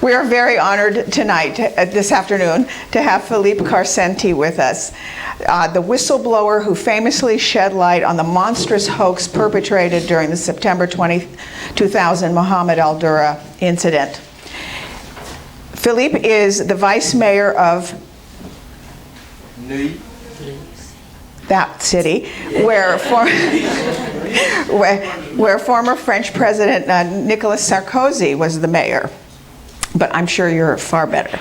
We are very honored tonight, this afternoon, to have Philippe Karsenty with us, the whistleblower who famously shed light on the monstrous hoax perpetrated during the September 2000 Muhammad al Durah incident. Philippe is the vice mayor of Neuilly, that city, where former French President Nicolas Sarkozy was the mayor. But I'm sure you're far better.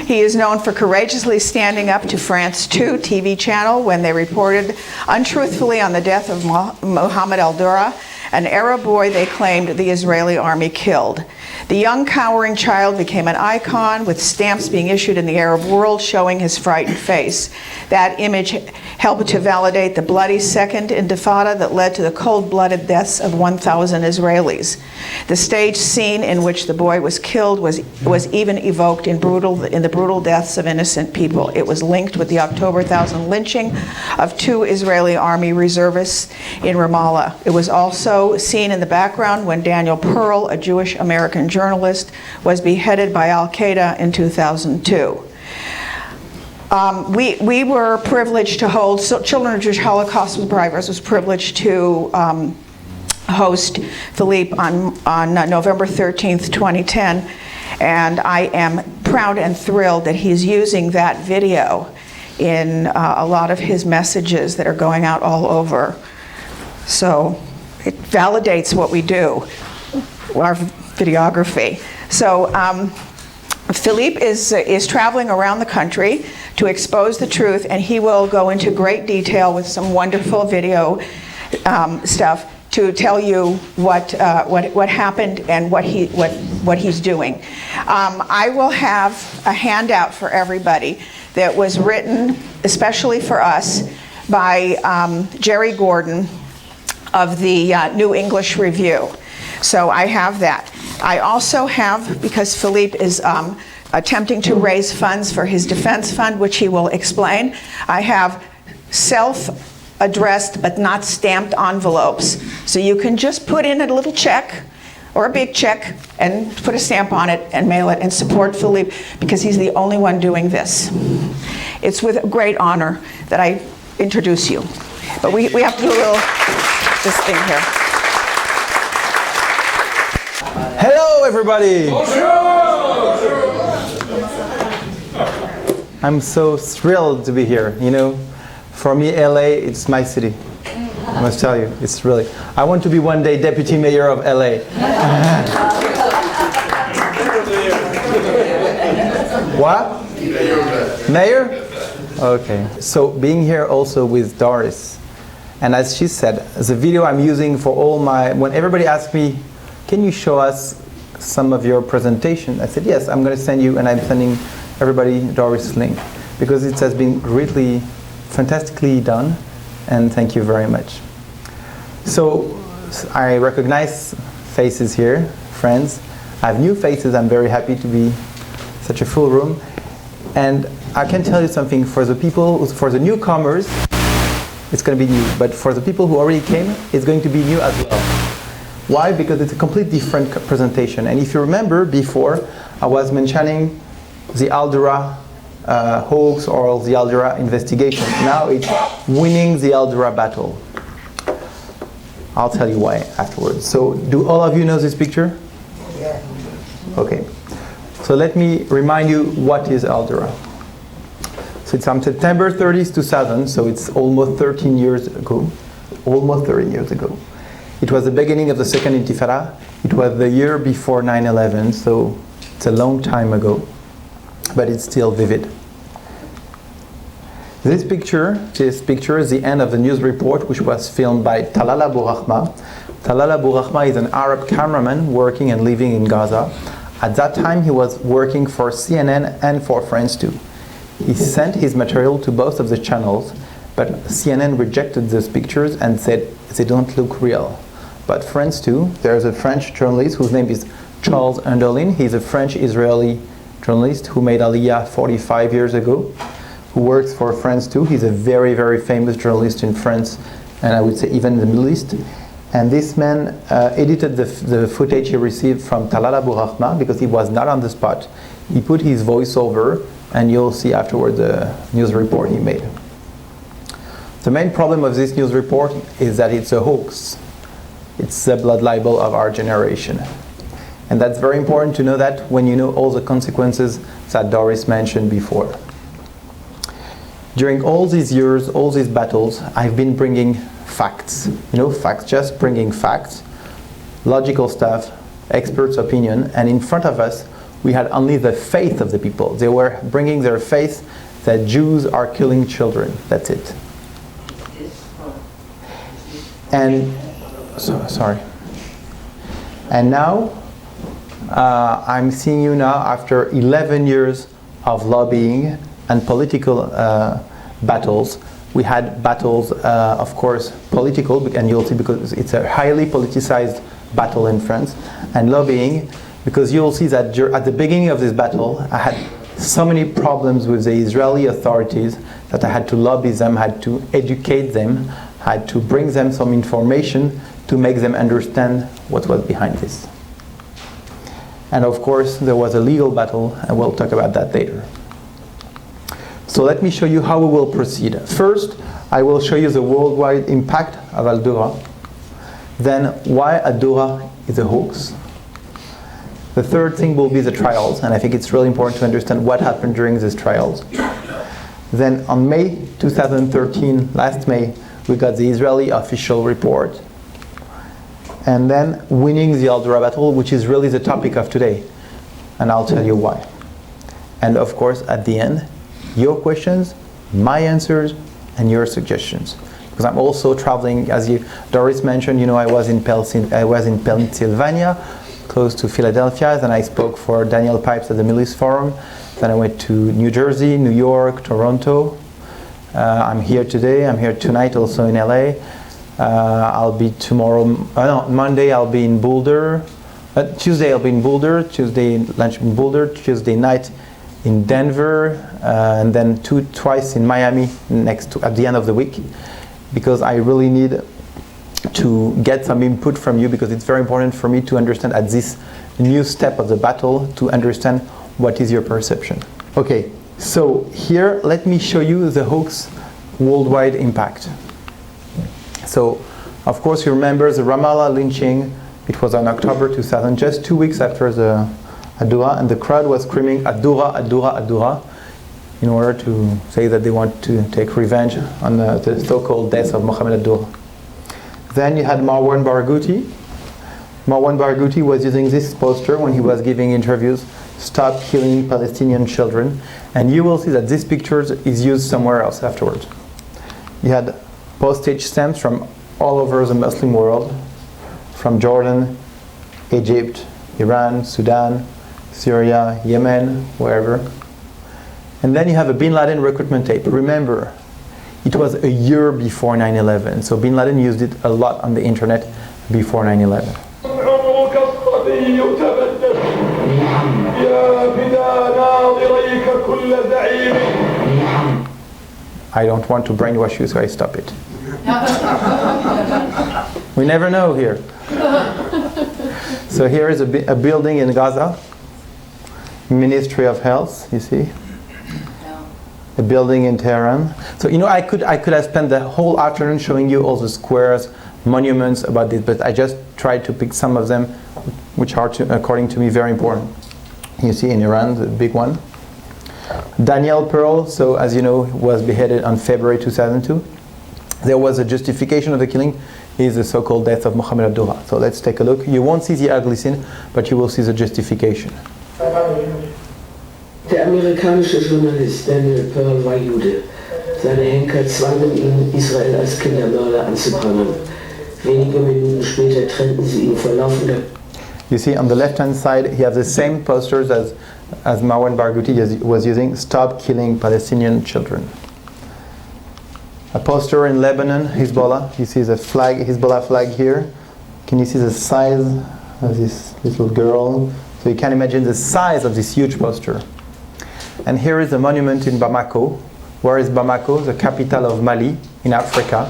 He is known for courageously standing up to France 2 TV channel when they reported untruthfully on the death of Muhammad al Durah, an Arab boy they claimed the Israeli army killed. The young cowering child became an icon, with stamps being issued in the Arab world showing his frightened face. That image helped to validate the bloody Second Intifada that led to the cold-blooded deaths of 1,000 Israelis. The staged scene in which the boy was killed was even evoked in the brutal deaths of innocent people. It was linked with the October 1000 lynching of 2 Israeli army reservists in Ramallah. It was also seen in the background when Daniel Pearl, a Jewish American journalist, was beheaded by al-Qaida in 2002. We were privileged to hold, Children of Jewish Holocaust Survivors was privileged to host Philippe on November 13th, 2010, and I am proud and thrilled that he's using that video in a lot of his messages that are going out all over. So it validates what we do, our videography. So Philippe is traveling around the country to expose the truth, and he will go into great detail with some wonderful video stuff to tell you what happened and what he's doing. I will have a handout for everybody that was written especially for us by Jerry Gordon of the New English Review. So I have that. I also have, because Philippe is attempting to raise funds for his defense fund, which he will explain, I have self-addressed but not stamped envelopes. So you can just put in a little check or a big check and put a stamp on it and mail it and support Philippe, because he's the only one doing this. It's with great honor that I introduce you. But we have to do a little, this thing here. Hello, everybody. I'm so thrilled to be here. You know, for me, LA, it's my city. I must tell you, it's really. I want to be one day deputy mayor of LA. What? Mayor? Okay. So being here also with Doris, and as she said, the video I'm using for all my, when everybody asks me, can you show us some of your presentation? I said, yes, I'm going to send you, and I'm sending everybody Doris' link, because it has been greatly, fantastically done, and thank you very much. So I recognize faces here, friends. I have new faces. I'm very happy to be such a full room. And I can tell you something, for the people, for the newcomers, it's going to be new, but for the people who already came, it's going to be new as well. Why? Because it's a completely different presentation. And if you remember before, I was mentioning the al Durah hoax or the al Durah investigation. Now it's winning the al Durah battle. I'll tell you why afterwards. So do all of you know this picture? Yeah. Okay. So let me remind you what is al Durah. So it's on September 30th, 2000, so it's almost 13 years ago. Almost 30 years ago. It was the beginning of the Second Intifada. It was the year before 9/11, so it's a long time ago, but it's still vivid. This picture is the end of the news report, which was filmed by Talal Abu Rahma. Talal Abu Rahma is an Arab cameraman working and living in Gaza. At that time, he was working for CNN and for France 2. He sent his material to both of the channels, but CNN rejected those pictures and said they don't look real. But France 2, there's a French journalist whose name is Charles Underlin. He's a French-Israeli journalist who made Aliyah 45 years ago, who works for France 2. He's a very, very famous journalist in France, and I would say even in the Middle East. And this man edited the footage he received from Talal Abu Rahma because he was not on the spot. He put his voiceover, and you'll see afterward the news report he made. The main problem of this news report is that it's a hoax. It's the blood libel of our generation. And that's very important to know that when you know all the consequences that Doris mentioned before. During all these years, all these battles, I've been bringing facts. You know, facts, just bringing facts, logical stuff, experts' opinion, and in front of us, we had only the faith of the people. They were bringing their faith that Jews are killing children. That's it. And, sorry. And now, I'm seeing you now after 11 years of lobbying and political battles. We had battles, of course, political, and you'll see because it's a highly politicized battle in France, and lobbying, because you'll see that at the beginning of this battle, I had so many problems with the Israeli authorities that I had to lobby them, had to educate them, had to bring them some information to make them understand what was behind this. And of course, there was a legal battle, and we'll talk about that later. So let me show you how we will proceed. First, I will show you the worldwide impact of al Durah. Then, why al Durah is a hoax. The third thing will be the trials, and I think it's really important to understand what happened during these trials. Then on May 2013, last May, we got the Israeli official report. And then winning the al Durah battle, which is really the topic of today. And I'll tell you why. And of course, at the end, your questions, my answers, and your suggestions. Because I'm also traveling, as Doris mentioned, you know, I was in Pennsylvania, close to Philadelphia, then I spoke for Daniel Pipes at the Middle East Forum, then I went to New Jersey, New York, Toronto. I'm here today, I'm here tonight also in LA. I'll be Monday I'll be in Boulder. Tuesday I'll be in Boulder, Tuesday lunch in Boulder, Tuesday night in Denver, and then twice in Miami at the end of the week, because I really need to get some input from you, because it's very important for me to understand at this new step of the battle, to understand what is your perception. Okay, so here let me show you the hoax worldwide impact. So, of course, you remember the Ramallah lynching. It was on October 2000, just 2 weeks after the al Durah, and the crowd was screaming al Durah, al Durah, al Durah, in order to say that they want to take revenge on the so-called death of Muhammad al Durah. Then you had Marwan Barghouti. Marwan Barghouti was using this poster when he was giving interviews, "Stop killing Palestinian children," and you will see that this picture is used somewhere else afterwards. You had postage stamps from all over the Muslim world, from Jordan, Egypt, Iran, Sudan, Syria, Yemen, wherever. And then you have a Bin Laden recruitment tape. Remember, it was a year before 9/11, so Bin Laden used it a lot on the internet before 9/11. I don't want to brainwash you, so I stop it. We never know here. So here is a building in Gaza, Ministry of Health, you see. A building in Tehran. So you know, I could have spent the whole afternoon showing you all the squares, monuments about this, but I just tried to pick some of them, which are, according to me, very important. You see in Iran, the big one. Daniel Pearl, so as you know, was beheaded on February 2002. There was a justification of the killing, is the so-called death of Muhammad al Durah. So let's take a look. You won't see the ugly scene, but you will see the justification. Der amerikanische Journalist Daniel Pearl war Jude. Seine Henker zwangen ihn, Israel als Kindermörder anzuprangern. Wenige Minuten später trennten sie ihn vor laufender... You see on the left-hand side, he has the same posters as Marwan Barghouti was using, "Stop killing Palestinian children." A poster in Lebanon, Hezbollah. You see the flag, Hezbollah flag here. Can you see the size of this little girl? So you can imagine the size of this huge poster. And here is a monument in Bamako. Where is Bamako? The capital of Mali in Africa.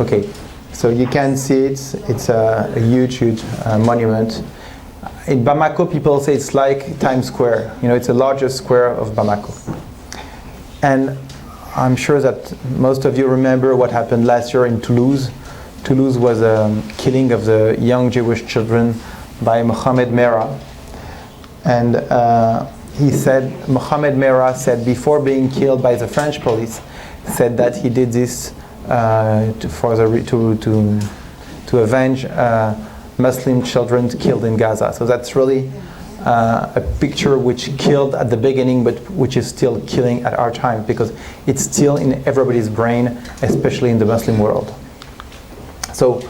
Okay, so you can see it. It's a huge, huge monument. In Bamako, people say it's like Times Square. You know, it's the largest square of Bamako. And I'm sure that most of you remember what happened last year in Toulouse. Toulouse was a killing of the young Jewish children by Muhammad Merah. And Muhammad Merah said before being killed by the French police, said that he did this to avenge Muslim children killed in Gaza. So that's really a picture which killed at the beginning, but which is still killing at our time, because it's still in everybody's brain, especially in the Muslim world. So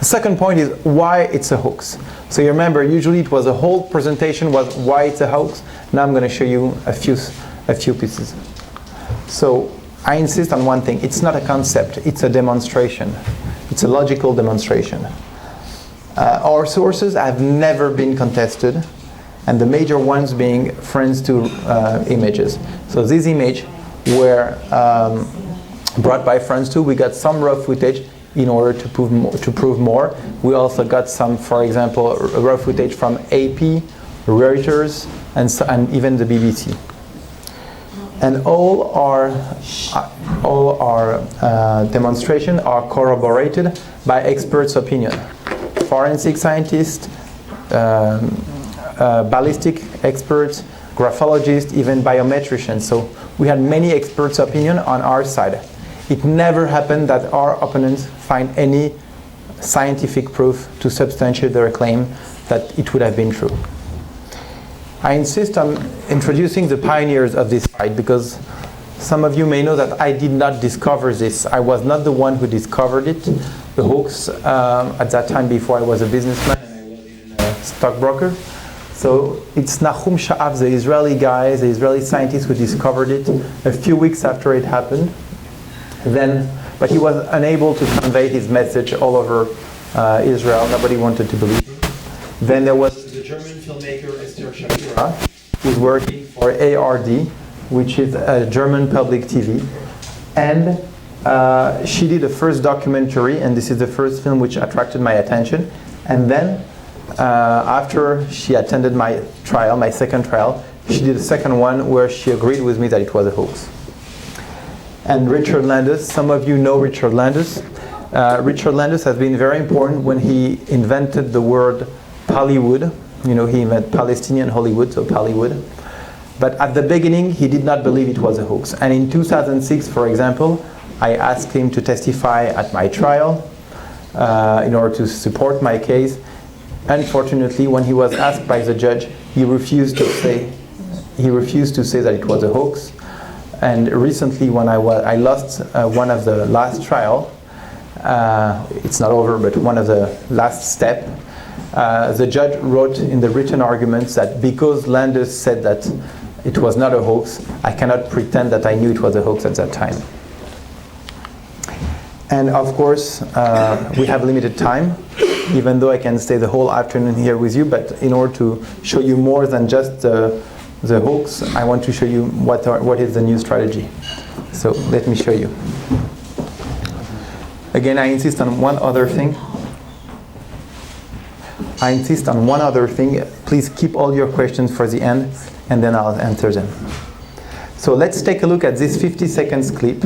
the second point is why it's a hoax. So you remember, usually it was a whole presentation was why it's a hoax. Now I'm going to show you a few pieces. So I insist on one thing. It's not a concept. It's a demonstration. It's a logical demonstration. Our sources have never been contested, and the major ones being France 2 images. So these images were brought by France 2. We got some raw footage in order to prove more. We also got some, for example, raw footage from AP, Reuters, and even the BBC. And all our demonstrations are corroborated by experts' opinion. Forensic scientists, ballistic experts, graphologists, even biometricians. So we had many experts' opinion on our side. It never happened that our opponents find any scientific proof to substantiate their claim that it would have been true. I insist on introducing the pioneers of this fight, because some of you may know that I did not discover this. I was not the one who discovered it, the hoax, at that time before I was a businessman and I was even a stockbroker. So it's Nahum Sha'av, the Israeli guy, the Israeli scientist who discovered it a few weeks after it happened. But he was unable to convey his message all over Israel. Nobody wanted to believe him. Then there was the German filmmaker Esther Shapira, who's working for ARD, which is a German public TV. And she did the first documentary, and this is the first film which attracted my attention. And then, after she attended my trial, my second trial, she did a second one where she agreed with me that it was a hoax. And Richard Landis, some of you know Richard Landis. Richard Landis has been very important when he invented the word Hollywood. You know, he invented Palestinian Hollywood, so Hollywood. But at the beginning, he did not believe it was a hoax. And in 2006, for example, I asked him to testify at my trial in order to support my case. Unfortunately, when he was asked by the judge, he refused to say that it was a hoax. And recently, when I lost one of the last trial, it's not over, but one of the last step, the judge wrote in the written arguments that because Landis said that it was not a hoax, I cannot pretend that I knew it was a hoax at that time. And of course, we have limited time, even though I can stay the whole afternoon here with you, but in order to show you more than just the hoax, I want to show you what is the new strategy. So let me show you. Again, I insist on one other thing. Please keep all your questions for the end, and then I'll answer them. So let's take a look at this 50 seconds clip.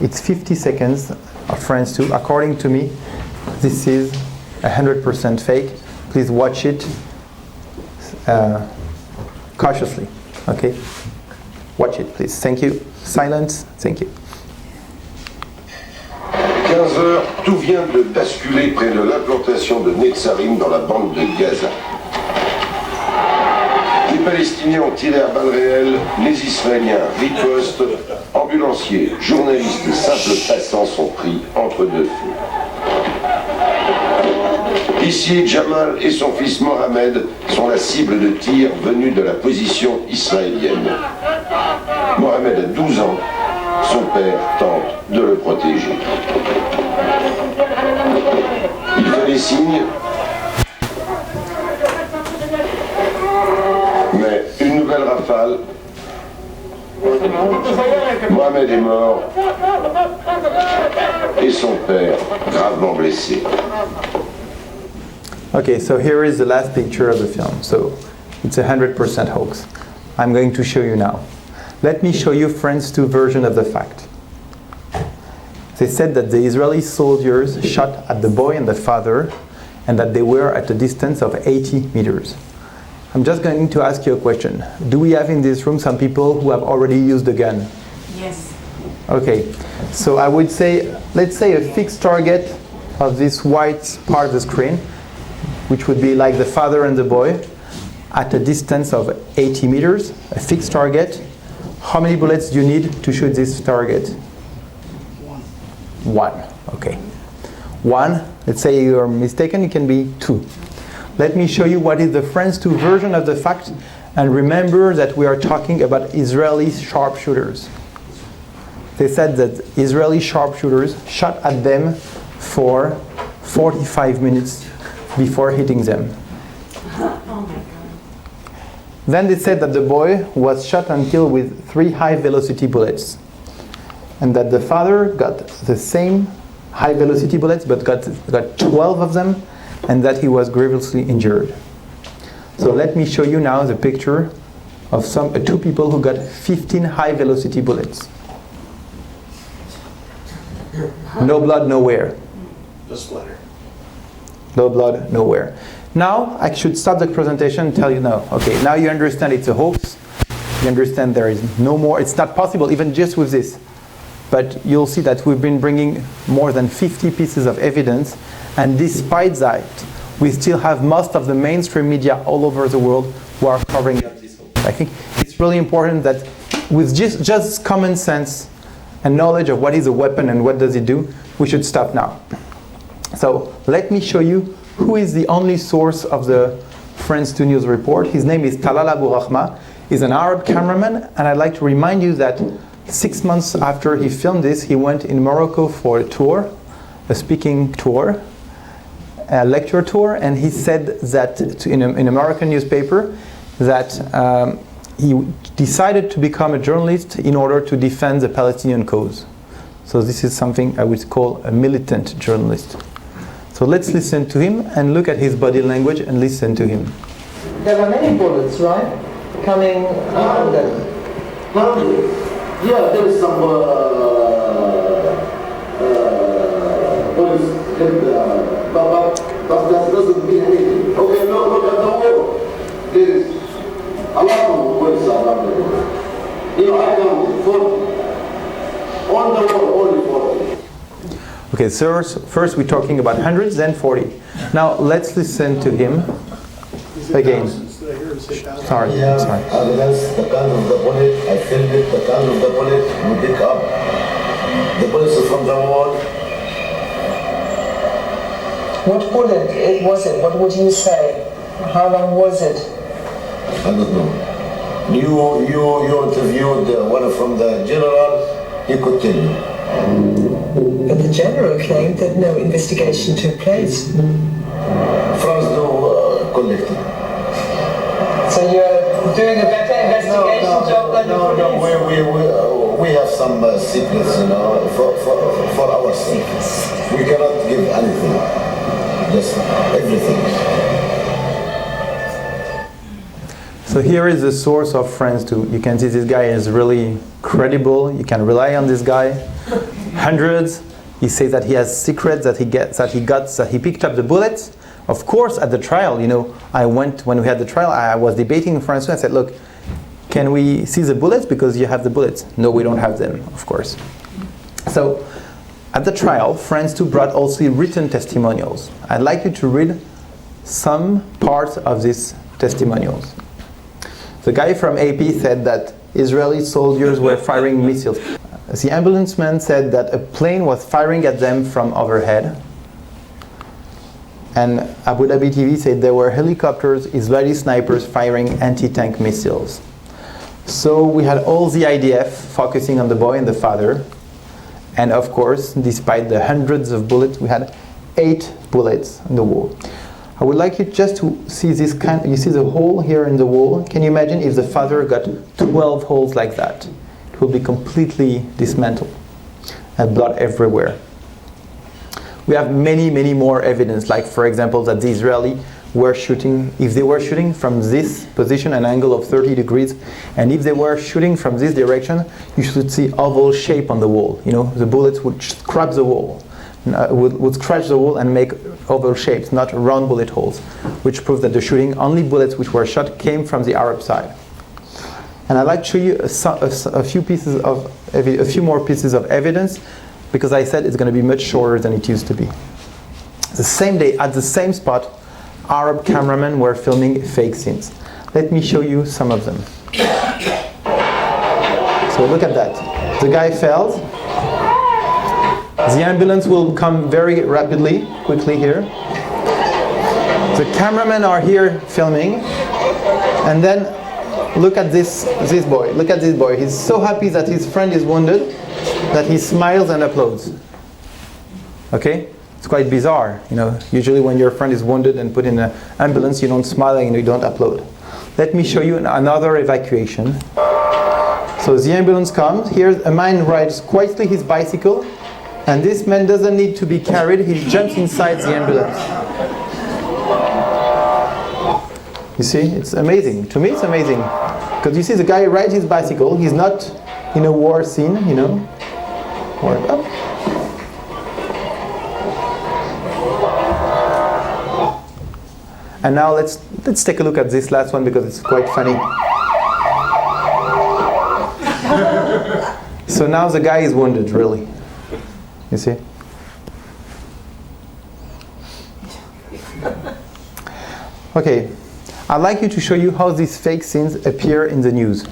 It's 50 seconds of France 2. According to me, this is 100% fake. Please watch it cautiously. Okay? Watch it, please. Thank you. Silence. Thank you. 15 heures, tout vient de basculer près de l'implantation de Netzarim dans la bande de Gaza. Les Palestiniens ont tiré à balles réelles, les Israéliens ripostent, ambulanciers, journalistes et simples passants sont pris entre deux feux. Ici, Jamal et son fils Mohamed sont la cible de tirs venus de la position israélienne. Mohamed a 12 ans, son père tente de le protéger. Il fait des signes, mais une nouvelle rafale Mohamed est mort et son père gravement blessé. Okay, so here is the last picture of the film. So it's 100% hoax. I'm going to show you now. Let me show you France 2 version of the fact. They said that the Israeli soldiers shot at the boy and the father, and that they were at a distance of 80 meters. I'm just going to ask you a question. Do we have in this room some people who have already used a gun? Yes. Okay, so I would say, let's say a fixed target of this white part of the screen, which would be like the father and the boy, at a distance of 80 meters, a fixed target. How many bullets do you need to shoot this target? One. Okay. One. Let's say you're mistaken, it can be two. Let me show you what is the France 2 version of the fact, and remember that we are talking about Israeli sharpshooters. They said that Israeli sharpshooters shot at them for 45 minutes before hitting them. Oh my God. Then they said that the boy was shot and killed with 3 high-velocity bullets, and that the father got the same high-velocity bullets but got 12 of them, and that he was grievously injured. So let me show you now the picture of two people who got 15 high-velocity bullets. No blood, nowhere. The splatter. No blood, nowhere. Now I should stop the presentation and tell you no. Okay, now you understand it's a hoax. You understand there is no more. It's not possible even just with this. But you'll see that we've been bringing more than 50 pieces of evidence, and despite that, we still have most of the mainstream media all over the world who are covering up this hoax. I think it's really important that with just common sense and knowledge of what is a weapon and what does it do, we should stop now. So let me show you who is the only source of the France 2 News report. His name is Talal Abu Rahma. He's an Arab cameraman, and I'd like to remind you that 6 months after he filmed this, he went in Morocco for a tour, a speaking tour, a lecture tour, and he said that in an American newspaper that he decided to become a journalist in order to defend the Palestinian cause. So this is something I would call a militant journalist. So let's listen to him and look at his body language and listen to him. There were many bullets, right? Coming out of them. Yeah, there is some bullets, but that doesn't mean anything. Okay, look at the wall. There is a lot of bullets around the wall. You know, I counted 40. On the wall, only 40. Okay, so first we're talking about hundreds, then 40. Now let's listen to him again. Sorry. Evidence, the gun of the bullet, I filmed it, the gun of the bullet, we pick up the bullets from the wall. What bullet was it? What would you say? How long was it? I don't know. You interviewed one from the general, he could tell you. But the general claimed that no investigation took place. France no collected. So you're doing a better investigation job than the police? No, we have some secrets, you know, for ourselves. We cannot give anything, just everything. So here is the source of France 2. You can see this guy is really credible. You can rely on this guy. Hundreds. He says that he has secrets that he picked up the bullets. Of course, at the trial, you know, when we had the trial, I was debating in France 2. I said, look, can we see the bullets because you have the bullets? No, we don't have them, of course. So at the trial, France 2 brought also written testimonials. I'd like you to read some parts of these testimonials. The guy from AP said that Israeli soldiers were firing missiles. The ambulance man said that a plane was firing at them from overhead. And Abu Dhabi TV said there were helicopters, Israeli snipers firing anti-tank missiles. So we had all the IDF focusing on the boy and the father. And of course, despite the hundreds of bullets, we had 8 bullets on the wall. I would like you just to see this you see the hole here in the wall. Can you imagine if the father got 12 holes like that? It will be completely dismantled and blood everywhere. We have many, many more evidence, like for example that the Israeli were shooting, if they were shooting from this position, an angle of 30 degrees, and if they were shooting from this direction, you should see oval shape on the wall. You know, the bullets would scrap the wall, would scratch the wall and make oval shapes, not round bullet holes, which proves that the shooting, only bullets which were shot came from the Arab side. And I'd like to show you a few more pieces of evidence, because I said it's going to be much shorter than it used to be. The same day, at the same spot, Arab cameramen were filming fake scenes. Let me show you some of them. So look at that. The guy fell. The ambulance will come very rapidly, quickly here. The cameramen are here filming. And then look at this boy. Look at this boy. He's so happy that his friend is wounded that he smiles and applauds. Okay? It's quite bizarre. You know, usually when your friend is wounded and put in an ambulance, you don't smile and you don't applaud. Let me show you another evacuation. So the ambulance comes. Here a man rides quietly his bicycle, and this man doesn't need to be carried. He jumps inside the ambulance. You see, it's amazing. To me, it's amazing. Because you see the guy rides his bicycle. He's not in a war scene, you know. And now let's take a look at this last one because it's quite funny. So now the guy is wounded, really. You see? Okay, I'd like you to show you how these fake scenes appear in the news.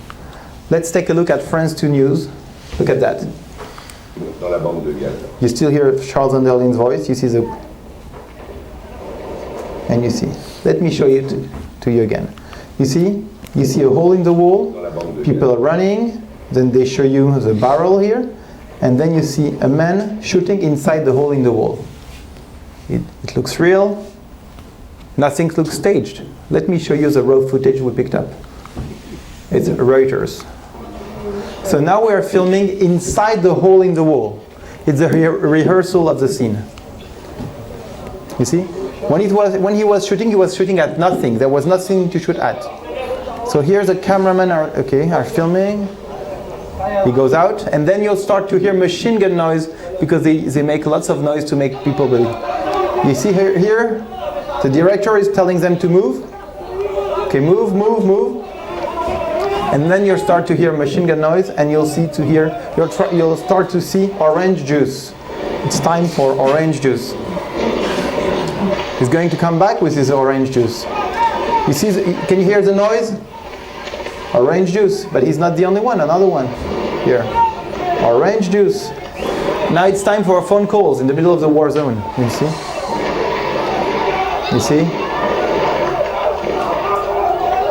Let's take a look at France 2 News. Look at that. You still hear Charles Underlin's voice. You see the... And you see. Let me show you to you again. You see a hole in the wall. People are running. Then they show you the barrel here. And then you see a man shooting inside the hole in the wall. It looks real. Nothing looks staged. Let me show you the raw footage we picked up. It's Reuters. So now we are filming inside the hole in the wall. It's a rehearsal of the scene. You see? When he was shooting at nothing. There was nothing to shoot at. So here the cameramen are filming. He goes out, and then you'll start to hear machine gun noise because they make lots of noise to make people believe. You see here, the director is telling them to move. Okay, move, move, move. And then you'll start to hear machine gun noise, and you'll start to see orange juice. It's time for orange juice. He's going to come back with his orange juice. You see? Can you hear the noise? Orange juice, but he's not the only one. Another one here. Orange juice. Now it's time for phone calls in the middle of the war zone. You see? You see?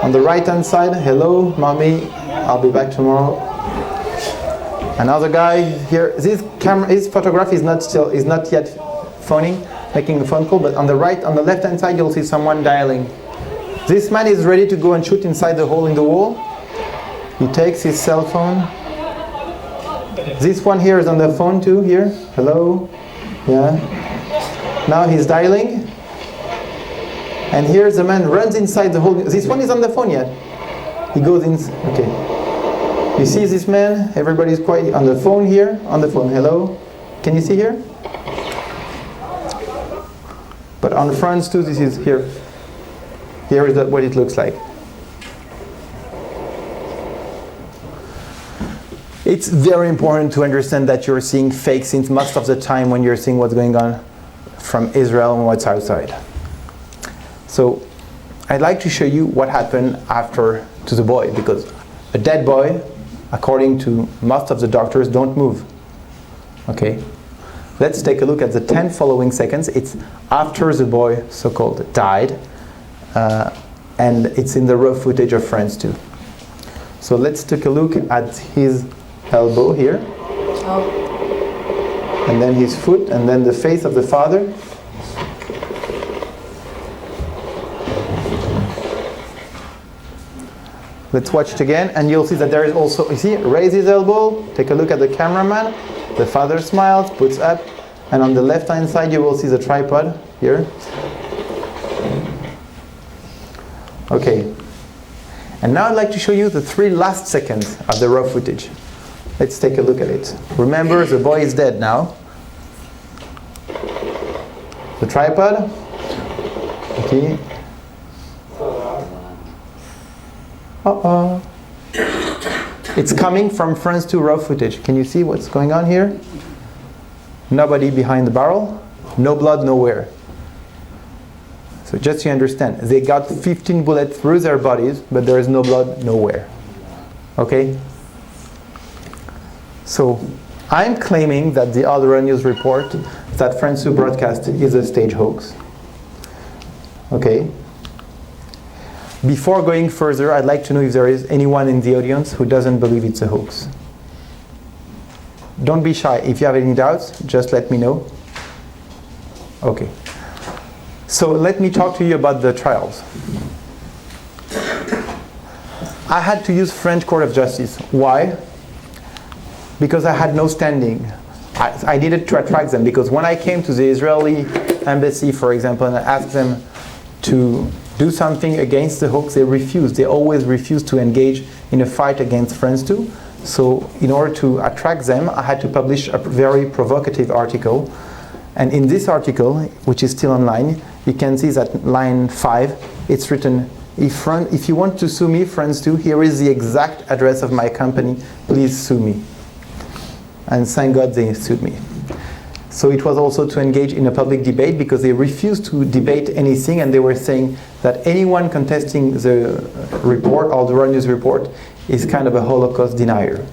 On the right-hand side, hello, mommy, I'll be back tomorrow. Another guy here. His photograph is not yet phoning, making a phone call, but on the left-hand side, you'll see someone dialing. This man is ready to go and shoot inside the hole in the wall. He takes his cell phone. This one here is on the phone too, here. Hello? Yeah. Now he's dialing. And here the man runs inside the hole. This one is on the phone yet. He goes in. Okay. You see this man? Everybody's quiet on the phone here. On the phone. Hello? Can you see here? But on France too, this is here. Here is what it looks like. It's very important to understand that you're seeing fake scenes most of the time when you're seeing what's going on from Israel and what's outside. So I'd like to show you what happened after to the boy, because a dead boy, according to most of the doctors, don't move. Okay? Let's take a look at the 10 following seconds. It's after the boy, so-called, died. And it's in the raw footage of France too. So let's take a look at his elbow here. And then his foot, and then the face of the father. Let's watch it again, and you'll see that there is also, you see, raise his elbow, take a look at the cameraman, the father smiles, puts up, and on the left-hand side you will see the tripod here. Okay, and now I'd like to show you the 3 last seconds of the raw footage. Let's take a look at it. Remember, the boy is dead now. The tripod. Okay. Uh-oh. It's coming from France 2 raw footage. Can you see what's going on here? Nobody behind the barrel. No blood nowhere. So just so you understand, they got 15 bullets through their bodies, but there is no blood nowhere. Okay? So I'm claiming that the Al Durah news report that France 2 broadcast is a stage hoax. Okay? Before going further, I'd like to know if there is anyone in the audience who doesn't believe it's a hoax. Don't be shy. If you have any doubts, just let me know. Okay. So let me talk to you about the trials. I had to use French Court of Justice. Why? Because I had no standing. I needed to attract them, because when I came to the Israeli embassy, for example, and I asked them to do something against the hoax, they refused. They always refused to engage in a fight against France 2. So in order to attract them, I had to publish a very provocative article. And in this article, which is still online, you can see that line 5, it's written, if you want to sue me, France 2, here is the exact address of my company, please sue me. And thank God they sued me. So it was also to engage in a public debate, because they refused to debate anything, and they were saying that anyone contesting the report, Al Durah news report, is kind of a Holocaust denier.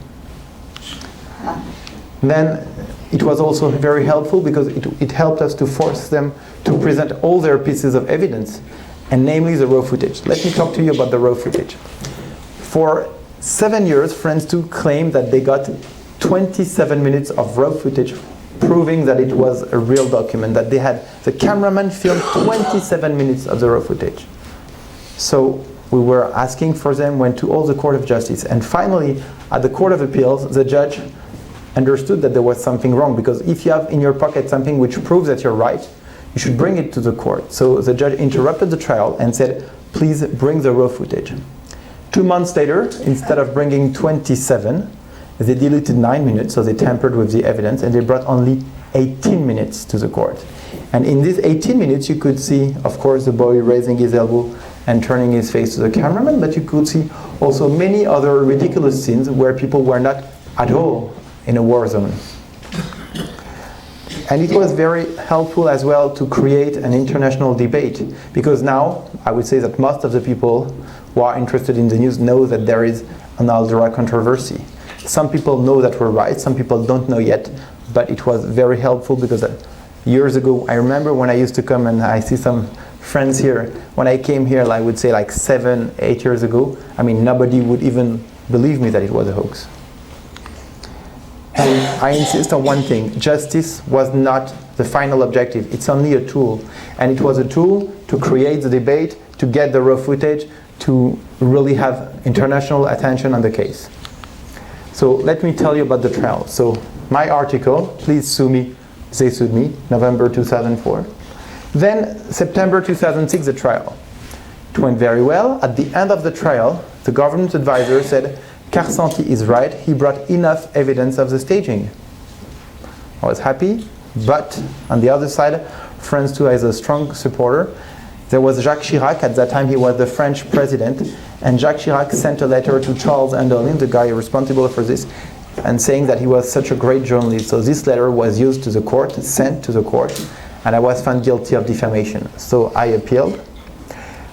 Then it was also very helpful, because it helped us to force them to present all their pieces of evidence, and namely the raw footage. Let me talk to you about the raw footage. For 7 years, France 2 claimed that they got 27 minutes of raw footage proving that it was a real document, that they had, the cameraman filmed 27 minutes of the raw footage. So we were asking for them, went to all the Court of Justice, and finally at the Court of Appeals, the judge understood that there was something wrong, because if you have in your pocket something which proves that you're right, you should bring it to the court. So the judge interrupted the trial and said, please bring the raw footage. 2 months later, instead of bringing 27, they deleted 9 minutes, so they tampered with the evidence, and they brought only 18 minutes to the court. And in these 18 minutes, you could see, of course, the boy raising his elbow and turning his face to the cameraman, but you could see also many other ridiculous scenes where people were not at all in a war zone. And it was very helpful as well to create an international debate, because now I would say that most of the people who are interested in the news know that there is an Al Durah controversy. Some people know that we're right, some people don't know yet, but it was very helpful, because years ago, I remember when I used to come, and I see some friends here, when I came here, I would say like 7, 8 years ago, I mean, nobody would even believe me that it was a hoax. And I insist on one thing, justice was not the final objective, it's only a tool. And it was a tool to create the debate, to get the raw footage, to really have international attention on the case. So let me tell you about the trial. So my article, please sue me, they sued me, November 2004. Then September 2006, the trial. It went very well. At the end of the trial, the government advisor said, Karsenty is right, he brought enough evidence of the staging. I was happy, but on the other side, France 2 is a strong supporter. There was Jacques Chirac, at that time he was the French president, and Jacques Chirac sent a letter to Charles Enderlin, the guy responsible for this, and saying that he was such a great journalist. So this letter was used to the court, sent to the court, and I was found guilty of defamation. So I appealed.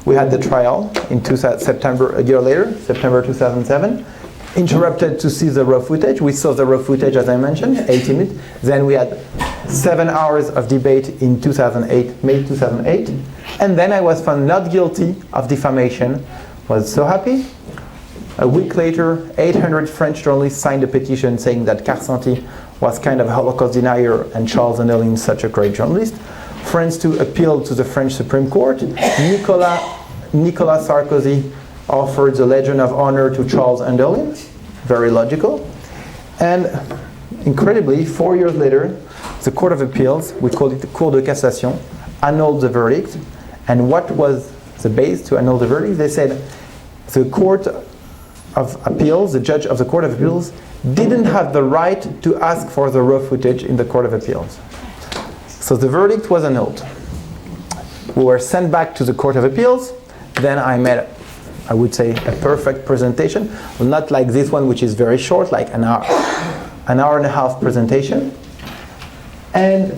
We had the trial in September, a year later, September 2007. Interrupted to see the raw footage. We saw the raw footage, as I mentioned, 80 minutes. Then we had 7 hours of debate in 2008, May 2008. And then I was found not guilty of defamation. Was so happy. A week later, 800 French journalists signed a petition saying that Karsenty was kind of a Holocaust denier and Charles Enderlin such a great journalist. France 2 appealed to the French Supreme Court. Nicolas Sarkozy offered the Legion of Honor to Charles Underlin. Very logical. And incredibly, 4 years later, the Court of Appeals, we called it the Cour de Cassation, annulled the verdict. And what was the base to annul the verdict? They said the Court of Appeals, the judge of the Court of Appeals, didn't have the right to ask for the raw footage in the Court of Appeals. So the verdict was annulled. We were sent back to the Court of Appeals. Then I made, I would say, a perfect presentation. Not like this one, which is very short, like an hour and a half presentation. And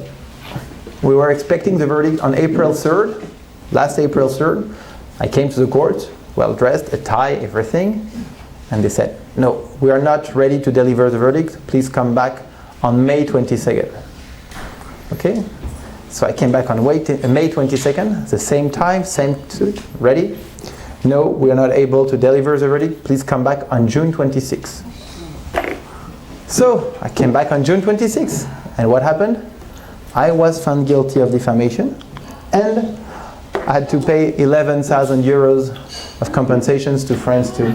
we were expecting the verdict on April 3rd, last April 3rd. I came to the court, well dressed, a tie, everything. And they said, no, we are not ready to deliver the verdict. Please come back on May 22nd. Okay? So I came back on May 22nd, the same time, same suit, ready. No, we are not able to deliver the verdict. Please come back on June 26th. So I came back on June 26th. And what happened? I was found guilty of defamation. And I had to pay 11,000 euros of compensations to France too,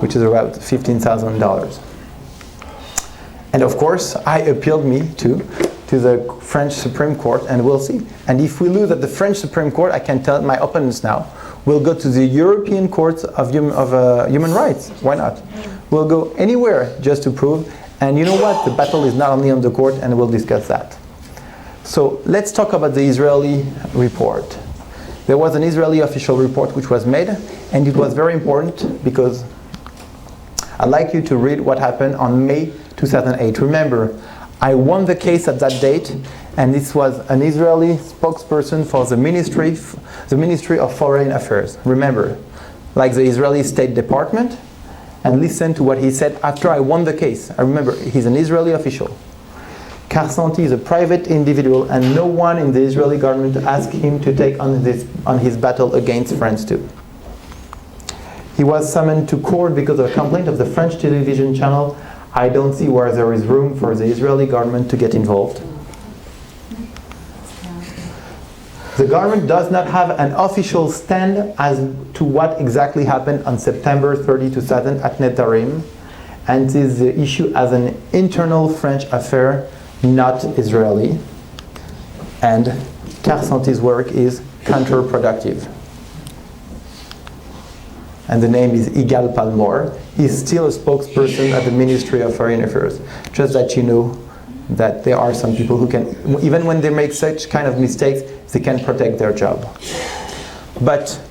which is about $15,000. And of course, I appealed me to the French Supreme Court, and we'll see. And if we lose at the French Supreme Court, I can tell my opponents now, we'll go to the European Court of Human Rights. Why not? We'll go anywhere just to prove. And you know what? The battle is not only on the court, and we'll discuss that. So let's talk about the Israeli report. There was an Israeli official report which was made, and it was very important because I'd like you to read what happened on May 2008. Remember, I won the case at that date, and this was an Israeli spokesperson for the Ministry of Foreign Affairs. Remember, like the Israeli State Department, and listen to what he said after I won the case. I remember, he's an Israeli official. Karsenty is a private individual, and no one in the Israeli government asked him to take on his battle against France too. He was summoned to court because of a complaint of the French television channel. I don't see where there is room for the Israeli government to get involved. The government does not have an official stand as to what exactly happened on September 30, 2000 at Netarim, and sees the issue as an internal French affair, not Israeli. And Karsenty's work is counterproductive. And the name is Igal Palmore. He's still a spokesperson at the Ministry of Foreign Affairs. Just that you know that there are some people who can, even when they make such kind of mistakes, they can protect their job. But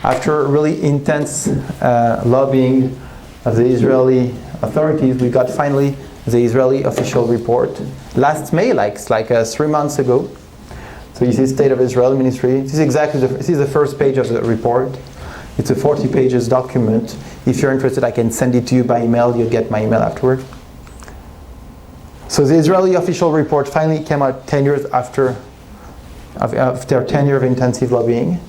after really intense lobbying of the Israeli authorities, we got finally the Israeli official report last May, like 3 months ago. So you see State of Israel Ministry. This is the first page of the report. It's a 40 pages document. If you're interested, I can send it to you by email. You'll get my email afterward. So the Israeli official report finally came out 10 years after 10 years of intensive lobbying.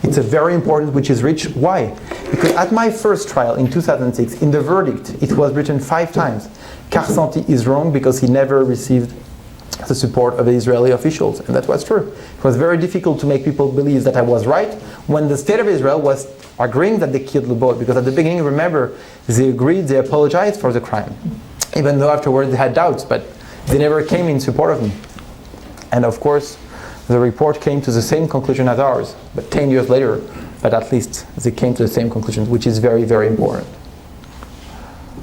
It's a very important, which is rich. Why? Because at my first trial in 2006, in the verdict, it was written 5 times. Karsenty is wrong because he never received the support of the Israeli officials. And that was true. It was very difficult to make people believe that I was right when the state of Israel was agreeing that they killed the boy. Because at the beginning, remember, they agreed, they apologized for the crime. Even though afterwards they had doubts, but they never came in support of me. And of course, the report came to the same conclusion as ours, but 10 years later, but at least they came to the same conclusion, which is very, very important.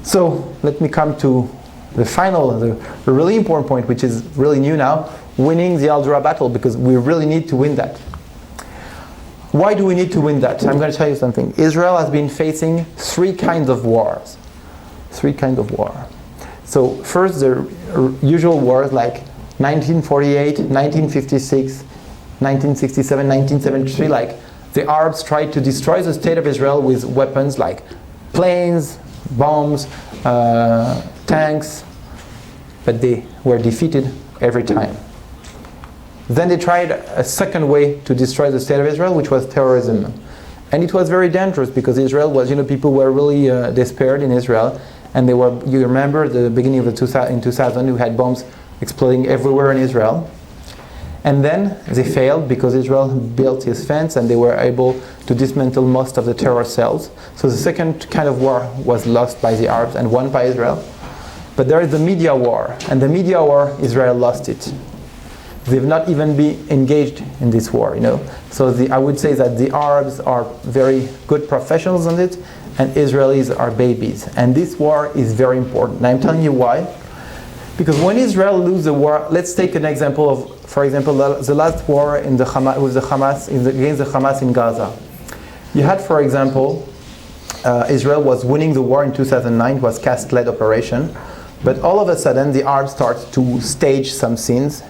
So let me come to the final, the really important point, which is really new now, winning the Al Durah battle, because we really need to win that. Why do we need to win that? I'm going to tell you something. Israel has been facing 3 kinds of wars. 3 kinds of war. So first, the usual wars like 1948, 1956, 1967, 1973, like the Arabs tried to destroy the state of Israel with weapons like planes, bombs, tanks, but they were defeated every time. Then they tried a second way to destroy the state of Israel, which was terrorism. And it was very dangerous because Israel was, people were really despaired in Israel. And they were, you remember the beginning of in 2000, we had bombs exploding everywhere in Israel. And then they failed because Israel built his fence and they were able to dismantle most of the terror cells. So the second kind of war was lost by the Arabs and won by Israel. But there is the media war, and the media war, Israel lost it. They've not even been engaged in this war, you know. So I would say that the Arabs are very good professionals on it, and Israelis are babies. And this war is very important. And I'm telling you why. Because when Israel loses the war, let's take an example of, for example, the last war in the with the Hamas, against the Hamas in Gaza. You had, for example, Israel was winning the war in 2009, it was caste-led operation, but all of a sudden the Arabs started to stage some scenes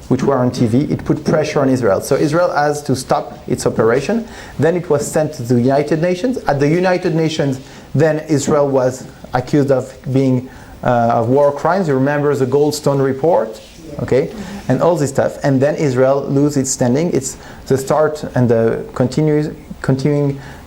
which were on TV. It put pressure on Israel. So Israel has to stop its operation. Then it was sent to the United Nations. At the United Nations, then Israel was accused of being of war crimes. You remember the Goldstone report? Okay, and all this stuff. And then Israel loses its standing. It's the start and the continuing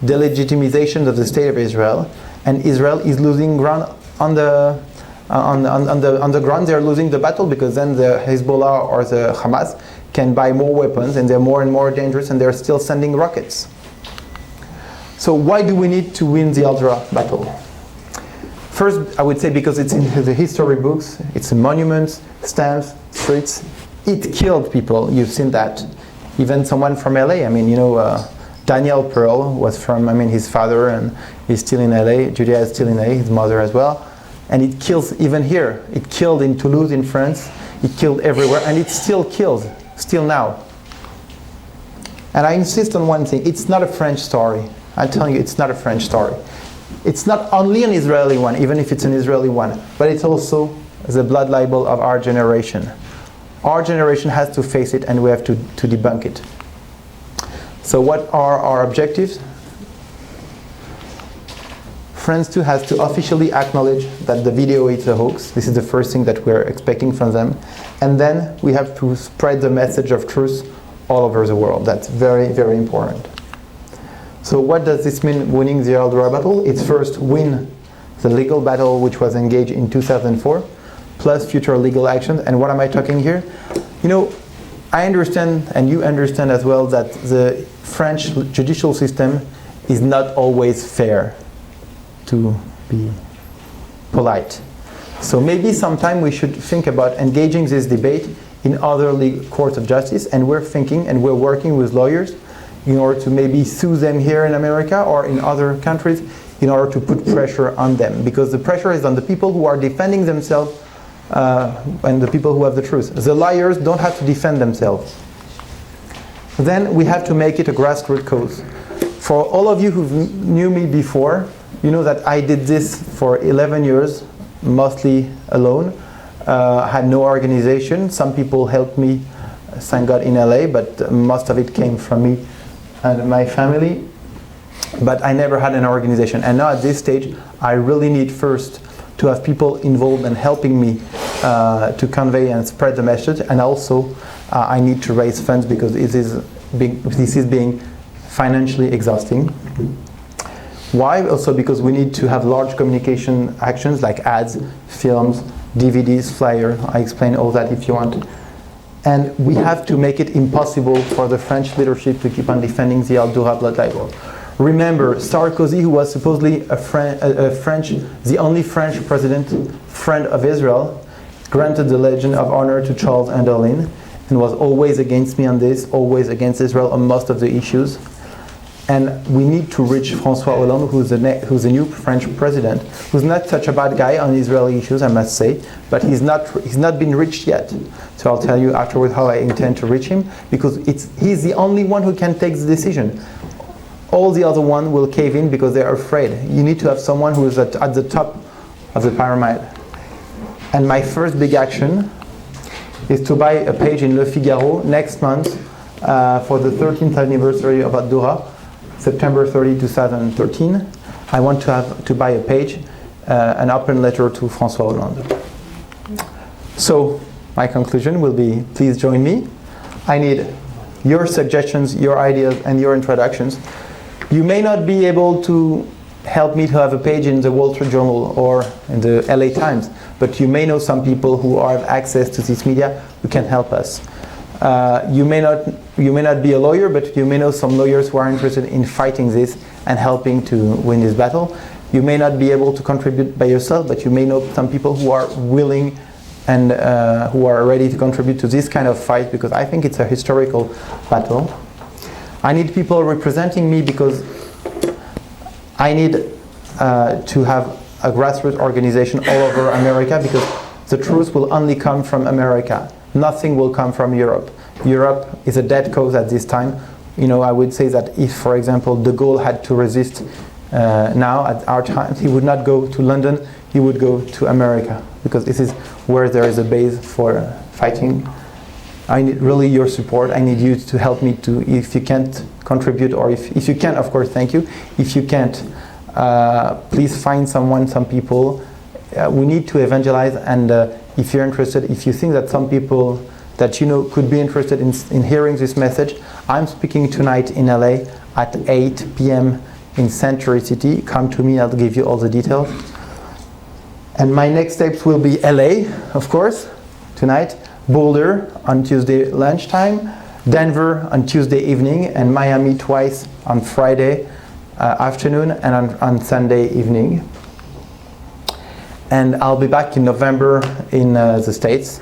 delegitimization of the state of Israel. And Israel is losing ground on the ground. They're losing the battle because then the Hezbollah or the Hamas can buy more weapons and they're more and more dangerous and they're still sending rockets. So why do we need to win the al Durah battle? First, I would say because it's in the history books, it's in monuments, stamps, streets. It killed people, you've seen that. Even someone from LA, I mean, you know, Daniel Pearl was from, I mean, his father and he's still in LA, Julia is still in LA, his mother as well. And it kills even here. It killed in Toulouse in France. It killed everywhere, and it still kills, still now. And I insist on one thing, it's not a French story. I'm telling you, it's not a French story. It's not only an Israeli one, even if it's an Israeli one, but it's also the blood libel of our generation. Our generation has to face it, and we have to debunk it. So what are our objectives? France too has to officially acknowledge that the video is a hoax. This is the first thing that we're expecting from them. And then we have to spread the message of truth all over the world. That's very, very important. So what does this mean, winning the al Durah battle? It's first win the legal battle which was engaged in 2004, plus future legal actions. And what am I talking here? You know, I understand, and you understand as well, that the French judicial system is not always fair, to be polite. So maybe sometime we should think about engaging this debate in other courts of justice, and we're thinking and we're working with lawyers in order to maybe sue them here in America or in other countries in order to put pressure on them, because the pressure is on the people who are defending themselves and the people who have the truth. The liars don't have to defend themselves. Then we have to make it a grassroots cause. For all of you who knew me before, you know that I did this for 11 years, mostly alone. I had no organization. Some people helped me, thank God, in LA, but most of it came from me and my family. But I never had an organization. And now at this stage, I really need first to have people involved and helping me to convey and spread the message. And also, I need to raise funds because this is being financially exhausting. Why? Also because we need to have large communication actions like ads, films, DVDs, flyers. I explain all that if you want. And we have to make it impossible for the French leadership to keep on defending the al Durah blood libel. Remember, Sarkozy, who was supposedly the only French president friend of Israel, granted the Legion of Honor to Charles Enderlin and was always against me on this, always against Israel on most of the issues. And we need to reach François Hollande, who's the new French president, who's not such a bad guy on Israeli issues, I must say, but he's not been reached yet. So I'll tell you afterwards how I intend to reach him, because he's the only one who can take the decision. All the other ones will cave in because they're afraid. You need to have someone who is at the top of the pyramid. And my first big action is to buy a page in Le Figaro next month for the 13th anniversary of al Durah. September 30, 2013, I want to buy a page, an open letter to François Hollande. So my conclusion will be, please join me. I need your suggestions, your ideas, and your introductions. You may not be able to help me to have a page in the Wall Street Journal or in the LA Times, but you may know some people who have access to this media who can help us. You may not be a lawyer, but you may know some lawyers who are interested in fighting this and helping to win this battle. You may not be able to contribute by yourself, but you may know some people who are willing and who are ready to contribute to this kind of fight, because I think it's a historical battle. I need people representing me because I need to have a grassroots organization all over America, because the truth will only come from America. Nothing will come from Europe. Europe is a dead cause at this time. You know, I would say that if, for example, de Gaulle had to resist now at our time, he would not go to London, he would go to America, because this is where there is a base for fighting. I need really your support. I need you to help me to, if you can't contribute, or if you can, of course, thank you. If you can't, please find someone, some people. We need to evangelize, and if you're interested, if you think that some people that you know could be interested in hearing this message, I'm speaking tonight in LA at 8 p.m. in Century City. Come to me, I'll give you all the details. And my next steps will be LA, of course, tonight, Boulder on Tuesday lunchtime, Denver on Tuesday evening, and Miami twice on Friday afternoon and on Sunday evening. And I'll be back in November in the States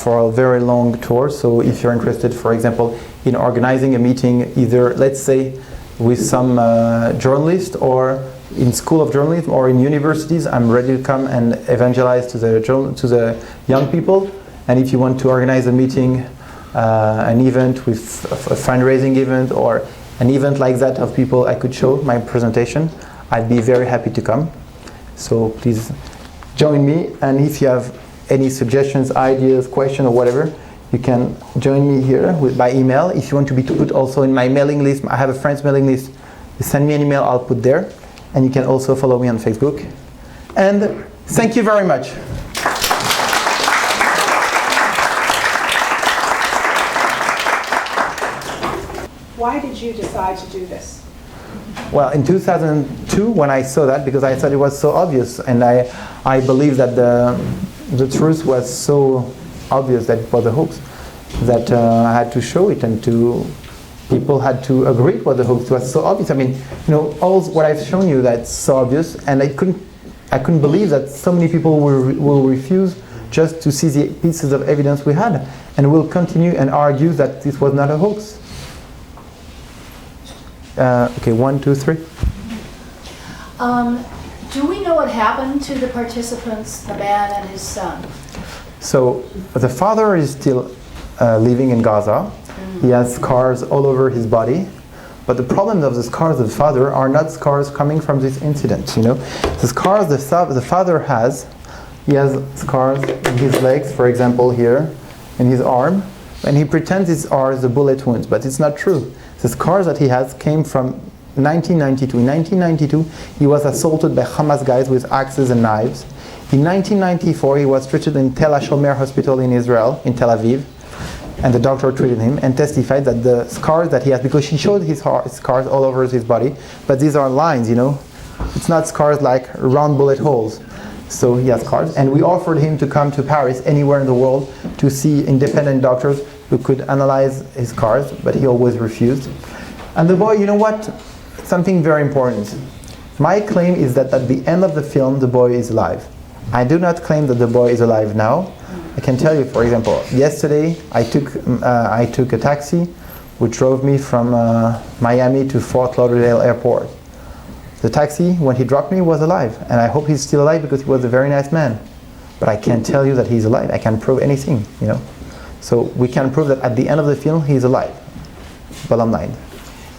for a very long tour. So if you're interested, for example, in organizing a meeting, either, let's say, with some journalist, or in School of Journalism, or in universities, I'm ready to come and evangelize to the young people. And if you want to organize a meeting, an event with a fundraising event, or an event like that of people I could show my presentation, I'd be very happy to come. So please join me, and if you have any suggestions, ideas, questions, or whatever, you can join me here by email. If you want to be put also in my mailing list, I have a friends mailing list. You send me an email, I'll put there. And you can also follow me on Facebook. And thank you very much. Why did you decide to do this? Well, in 2002, when I saw that, because I thought it was so obvious, and I believe that the truth was so obvious that it was a hoax, that I had to show it, and people had to agree it was a hoax. It was so obvious. I mean, you know, all what I've shown you, that's so obvious, and I couldn't believe that so many people will refuse just to see the pieces of evidence we had, and will continue and argue that this was not a hoax. Okay, 1, 2, 3. Do we know what happened to the participants, the man and his son? So the father is still living in Gaza. He has scars all over his body. But the problem of the scars of the father are not scars coming from this incident, you know. The scars the father has, he has scars in his legs, for example, here, in his arm, and he pretends these are the bullet wounds, but it's not true. The scars that he has came from 1992. In 1992, he was assaulted by Hamas guys with axes and knives. In 1994, he was treated in Tel HaShomer hospital in Israel, in Tel Aviv, and the doctor treated him and testified that the scars that he has, because he showed his scars all over his body, but these are lines, you know. It's not scars like round bullet holes. So he has scars, and we offered him to come to Paris, anywhere in the world, to see independent doctors who could analyze his scars, but he always refused. And the boy, you know what? Something very important. My claim is that at the end of the film, the boy is alive. I do not claim that the boy is alive now. I can tell you, for example, yesterday I took a taxi which drove me from Miami to Fort Lauderdale Airport. The taxi, when he dropped me, was alive, and I hope he's still alive because he was a very nice man. But I can't tell you that he's alive. I can't prove anything, you know. So we can prove that at the end of the film he's alive. Bottom line.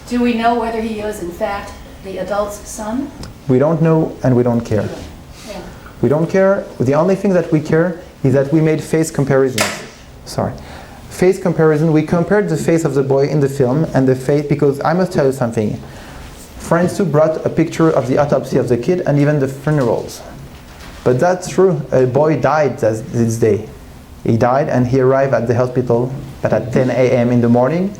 Do we know whether he is in fact the adult's son? We don't know, and we don't care. Yeah. We don't care. The only thing that we care is that we made face comparisons. Sorry. Face comparison, we compared the face of the boy in the film and the face, because I must tell you something. France too brought a picture of the autopsy of the kid and even the funerals. But that's true. A boy died this day. He died and he arrived at the hospital at 10 a.m. in the morning,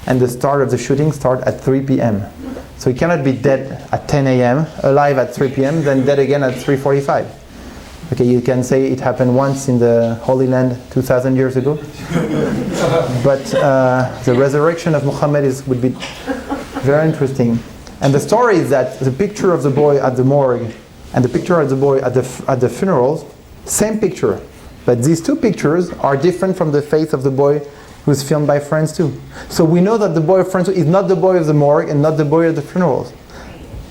and the start of the shooting started at 3 p.m. So he cannot be dead at 10 a.m., alive at 3 p.m., then dead again at 3:45. Okay, you can say it happened once in the Holy Land 2,000 years ago. But the resurrection of Muhammad would be very interesting. And the story is that the picture of the boy at the morgue and the picture of the boy at the funerals, same picture. But these two pictures are different from the face of the boy who's filmed by France 2. So we know that the boy of France 2 is not the boy of the morgue and not the boy of the funerals.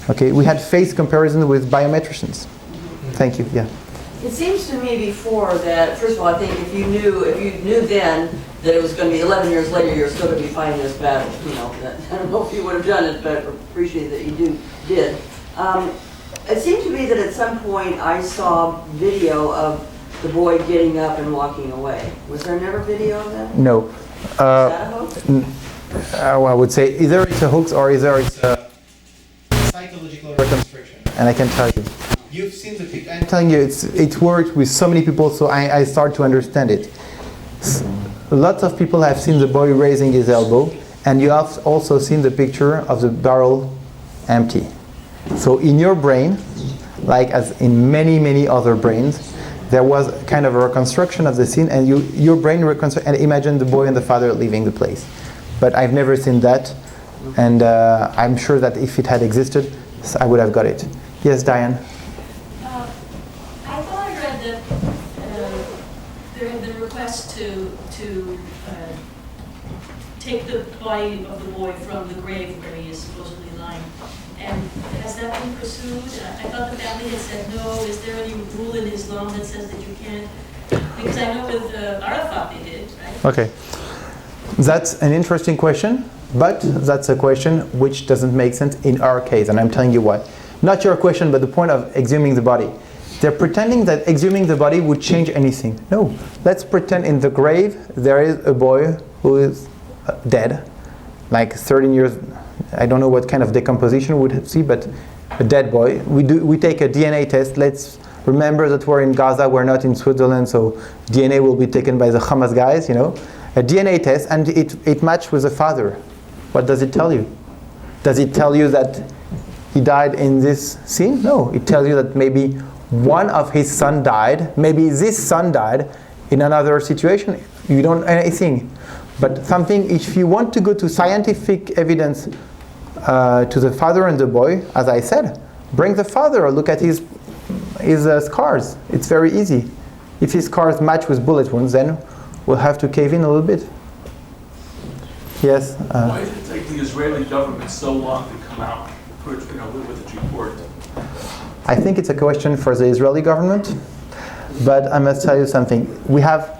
Okay, we had face comparison with biometricians. Thank you, yeah. It seems to me before that, first of all, I think if you knew then that it was going to be 11 years later, you're still going to be fighting this battle. You know, I don't know if you would have done it, but I appreciate that you did. It seemed to me that at some point I saw video of the boy getting up and walking away. Was there never video of that? No. Is that a hoax? I would say either it's a hoax or either it's a psychological reconstruction. And I can tell you. You've seen the picture. I'm telling you, it worked with so many people, so I start to understand it. Lots of people have seen the boy raising his elbow, and you have also seen the picture of the barrel empty. So in your brain, like as in many, many other brains, there was kind of a reconstruction of the scene, and your brain reconstruct and imagine the boy and the father leaving the place. But I've never seen that, and I'm sure that if it had existed, I would have got it. Yes, Diane? I thought I read that there had been requests to take the body of the boy from the grave where he is supposedly lying. And has that been pursued? I thought the family had said no. Is there any rule in Islam that says that you can't? Because I know with Arafat they did, right? Okay. That's an interesting question, but that's a question which doesn't make sense in our case, and I'm telling you why. Not your question, but the point of exhuming the body. They're pretending that exhuming the body would change anything. No. Let's pretend in the grave there is a boy who is dead, like 13 years. I don't know what kind of decomposition we would see, but a dead boy. We take a DNA test. Let's remember that we're in Gaza, we're not in Switzerland, so DNA will be taken by the Hamas guys, you know. A DNA test, and it matched with the father. What does it tell you? Does it tell you that he died in this scene? No. It tells you that maybe one of his son died, maybe this son died in another situation. You don't know anything. But something, if you want to go to scientific evidence to the father and the boy, as I said, bring the father, look at his scars. It's very easy. If his scars match with bullet wounds, then we'll have to cave in a little bit. Yes? Why did it take the Israeli government so long to come out with its report? I think it's a question for the Israeli government, but I must tell you something. We have,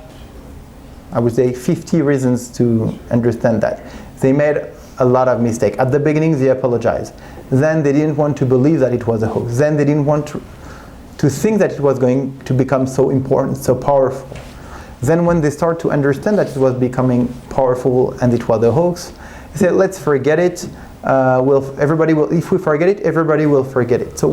I would say, 50 reasons to understand that. They made a lot of mistakes. At the beginning, they apologized. Then they didn't want to believe that it was a hoax. Then they didn't want to think that it was going to become so important, so powerful. Then when they start to understand that it was becoming powerful and it was a hoax, they said, let's forget it. If we forget it, everybody will forget it. So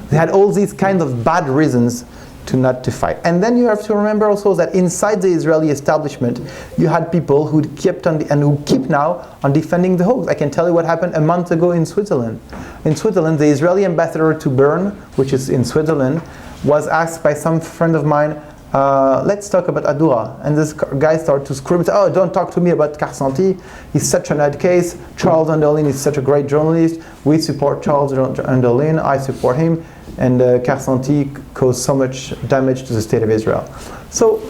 they had all these kind of bad reasons to fight. And then you have to remember also that inside the Israeli establishment, you had people who kept on and who keep now on defending the hoax. I can tell you what happened a month ago in Switzerland. In Switzerland, the Israeli ambassador to Bern, which is in Switzerland, was asked by some friend of mine, let's talk about al Durah. And this guy started to scream, oh, don't talk to me about Karsenty. He's such an bad case. Charles Underlin is such a great journalist. We support Charles Underlin. I support him. And Karsenty caused so much damage to the state of Israel. So,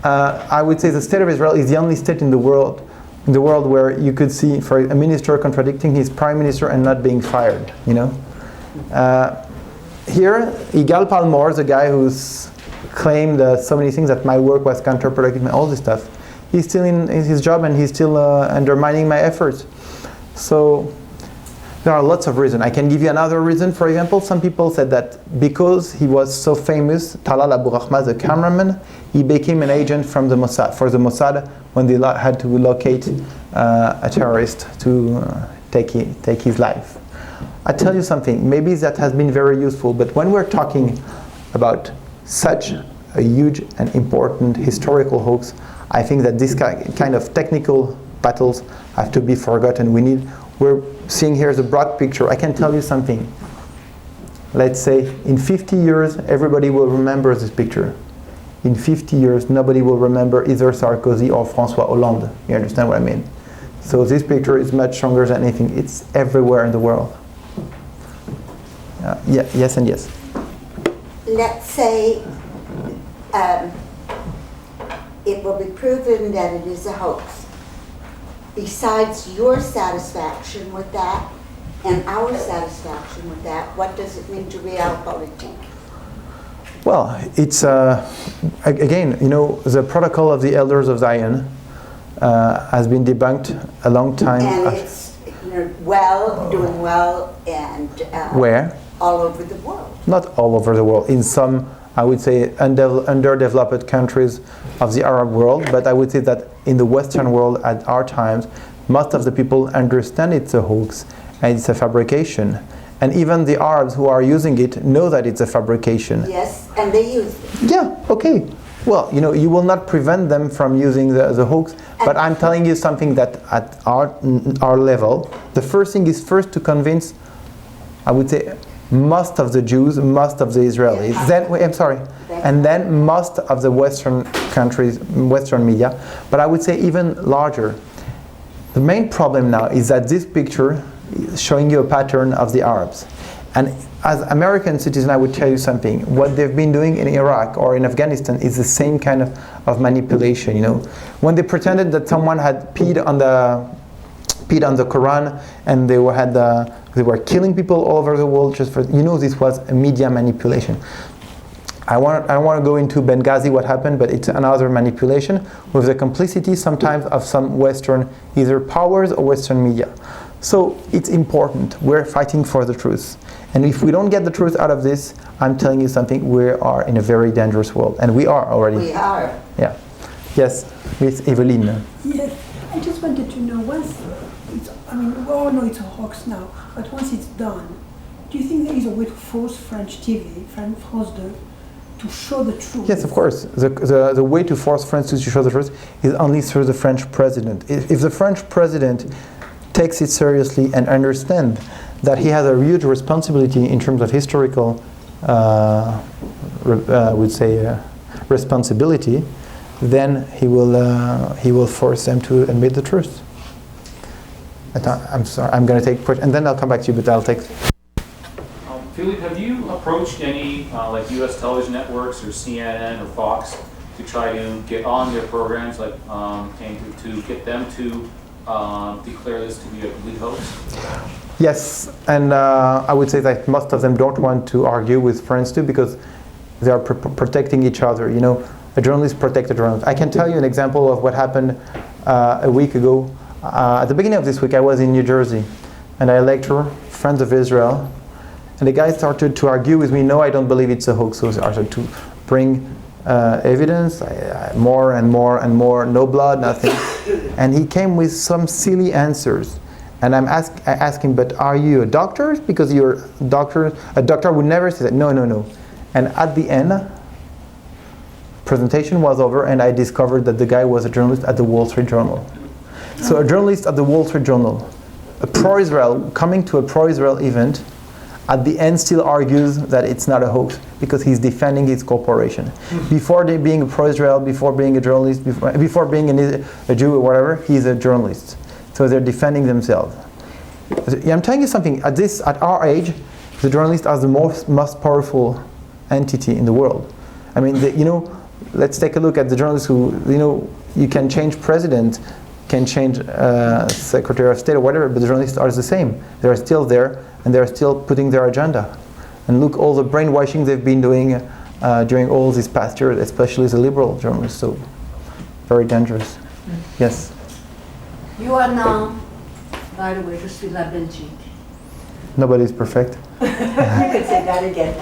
I would say the state of Israel is the only state in the world where you could see for a minister contradicting his prime minister and not being fired, Here, Yigal Palmor, the guy who's claimed so many things, that my work was counterproductive and all this stuff, he's still in his job and he's still undermining my efforts. So there are lots of reasons. I can give you another reason. For example, some people said that because he was so famous, Talal Abu Rahma, the cameraman, he became an agent from the Mossad, for the Mossad when they had to locate a terrorist to take his life. I tell you something, maybe that has been very useful, but when we're talking about such a huge and important historical hoax, I think that this kind of technical battles have to be forgotten. We're seeing here the broad picture. I can tell you something. let's say in 50 years, everybody will remember this picture. In 50 years, nobody will remember either Sarkozy or François Hollande. You understand what I mean? So this picture is much stronger than anything. It's everywhere in the world. Yes and yes. Let's say it will be proven that it is a hoax. Besides your satisfaction with that and our satisfaction with that, what does it mean to realpolitik? Well, it's, again, you know, the protocol of the elders of Zion has been debunked a long time. And it's doing well, and where? All over the world. Not all over the world. In some, I would say, underdeveloped countries of the Arab world, but I would say that in the Western world at our times, most of the people understand it's a hoax and it's a fabrication. And even the Arabs who are using it know that it's a fabrication. Yes, and they use it. Yeah, okay. Well, you know, you will not prevent them from using the hoax, but I'm telling you something that at our level, the first thing is first to convince, I would say, most of the Jews, most of the Israelis, and then most of the Western countries, Western media, but I would say even larger. The main problem now is that this picture is showing you a pattern of the Arabs. And as American citizen, I would tell you something. What they've been doing in Iraq or in Afghanistan is the same kind of manipulation, you know. When they pretended that someone had peed on the Quran and they were killing people all over the world just for, you know, this was a media manipulation. I don't want to go into Benghazi what happened, but it's another manipulation with the complicity sometimes of some Western either powers or Western media. So it's important. We're fighting for the truth. And if we don't get the truth out of this, I'm telling you something, we are in a very dangerous world. And we are already. We are. Yeah. Yes, Miss Eveline. Yes, I just wanted to know, we all know it's a hoax now, but once it's done, do you think there is a way to force French TV, France 2, to show the truth? Yes, of course. The way to force France to show the truth is only through the French president. If the French president takes it seriously and understands that he has a huge responsibility in terms of historical, responsibility, then he will force them to admit the truth. I'm sorry, I'm going to take question, and then I'll come back to you, but I'll take. Philippe, have you approached any like U.S. television networks or CNN or Fox to try to get on their programs, like and to get them to declare this to be a complete hoax? Yes, and I would say that most of them don't want to argue with France too because they are protecting each other. You know, a journalist protects a journalist. I can tell you an example of what happened a week ago. At the beginning of this week, I was in New Jersey, and I lecture Friends of Israel, and the guy started to argue with me. No, I don't believe it's a hoax. So I started to bring evidence, more and more and more. No blood, nothing, and he came with some silly answers. And I asked him, but are you a doctor? Because you're a doctor. A doctor would never say that. No, no, no. And at the end, presentation was over, and I discovered that the guy was a journalist at the Wall Street Journal. So a journalist at the Wall Street Journal, a pro-Israel, coming to a pro-Israel event, at the end still argues that it's not a hoax because he's defending his corporation. Before being a pro-Israel, before being a journalist, before being a Jew or whatever, he's a journalist. So they're defending themselves. I'm telling you something, at our age, the journalists are the most powerful entity in the world. I mean, let's take a look at the journalists who, you can change president, can change Secretary of State or whatever, but the journalists are the same. They're still there, and they're still putting their agenda. And look, all the brainwashing they've been doing during all these past years, especially the liberal journalists, so very dangerous. Yes? You are now, by the way, je suis la Belgique. Nobody's perfect. You can say that again.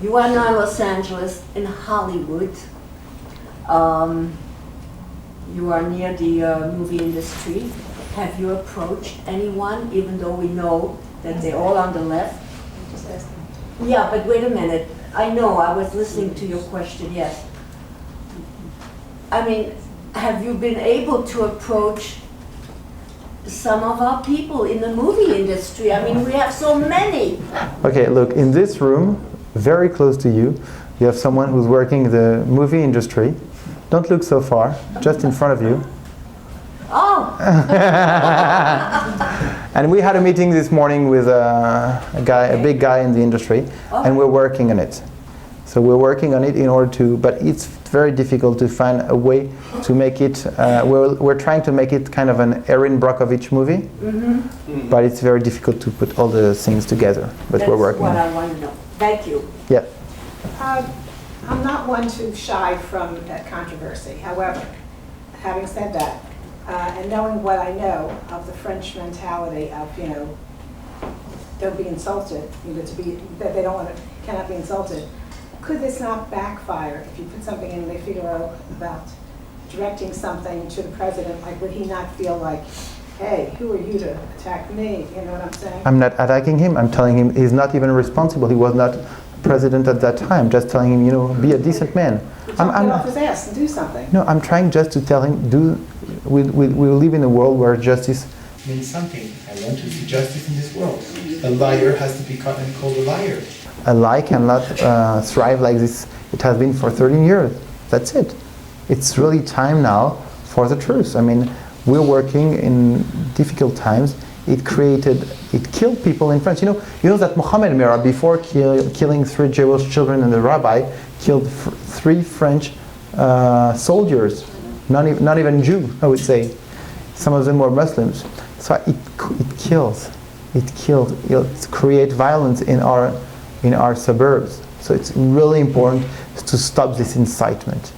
You are now in Los Angeles, in Hollywood. You are near the movie industry. Have you approached anyone, even though we know that they're all on the left? Yeah, but wait a minute. I know, I was listening to your question, yes. I mean, have you been able to approach some of our people in the movie industry. I mean, we have so many. Okay, look, in this room, very close to you, you have someone who's working in the movie industry. Don't look so far, just in front of you. Oh! And we had a meeting this morning with a big guy in the industry, and we're working on it. So we're working on it in order to, but it's very difficult to find a way to make it, we're trying to make it kind of an Erin Brockovich movie, but it's very difficult to put all the things together, but we're working on it. That's what I want to know. Thank you. Yeah. I'm not one to shy from controversy. However, having said that, and knowing what I know of the French mentality of, they'll be insulted, that they don't want to, cannot be insulted. Could this not backfire if you put something in Le Figaro about directing something to the president? Like, would he not feel like, hey, who are you to attack me? You know what I'm saying? I'm not attacking him. I'm telling him he's not even responsible. He was not president at that time. Just telling him, be a decent man. Get off his ass and do something. No, I'm trying just to tell him, we live in a world where justice means something. I want to see justice in this world. A liar has to be caught and called a liar. A lie cannot thrive like this. It has been for 13 years. That's it. It's really time now for the truth. I mean, we're working in difficult times. It killed people in France. You know that Muhammad al Durah, before killing 3 Jewish children and the rabbi, killed 3 French soldiers, not even Jew, I would say. Some of them were Muslims. So it kills. It creates violence in our suburbs. So it's really important to stop this incitement.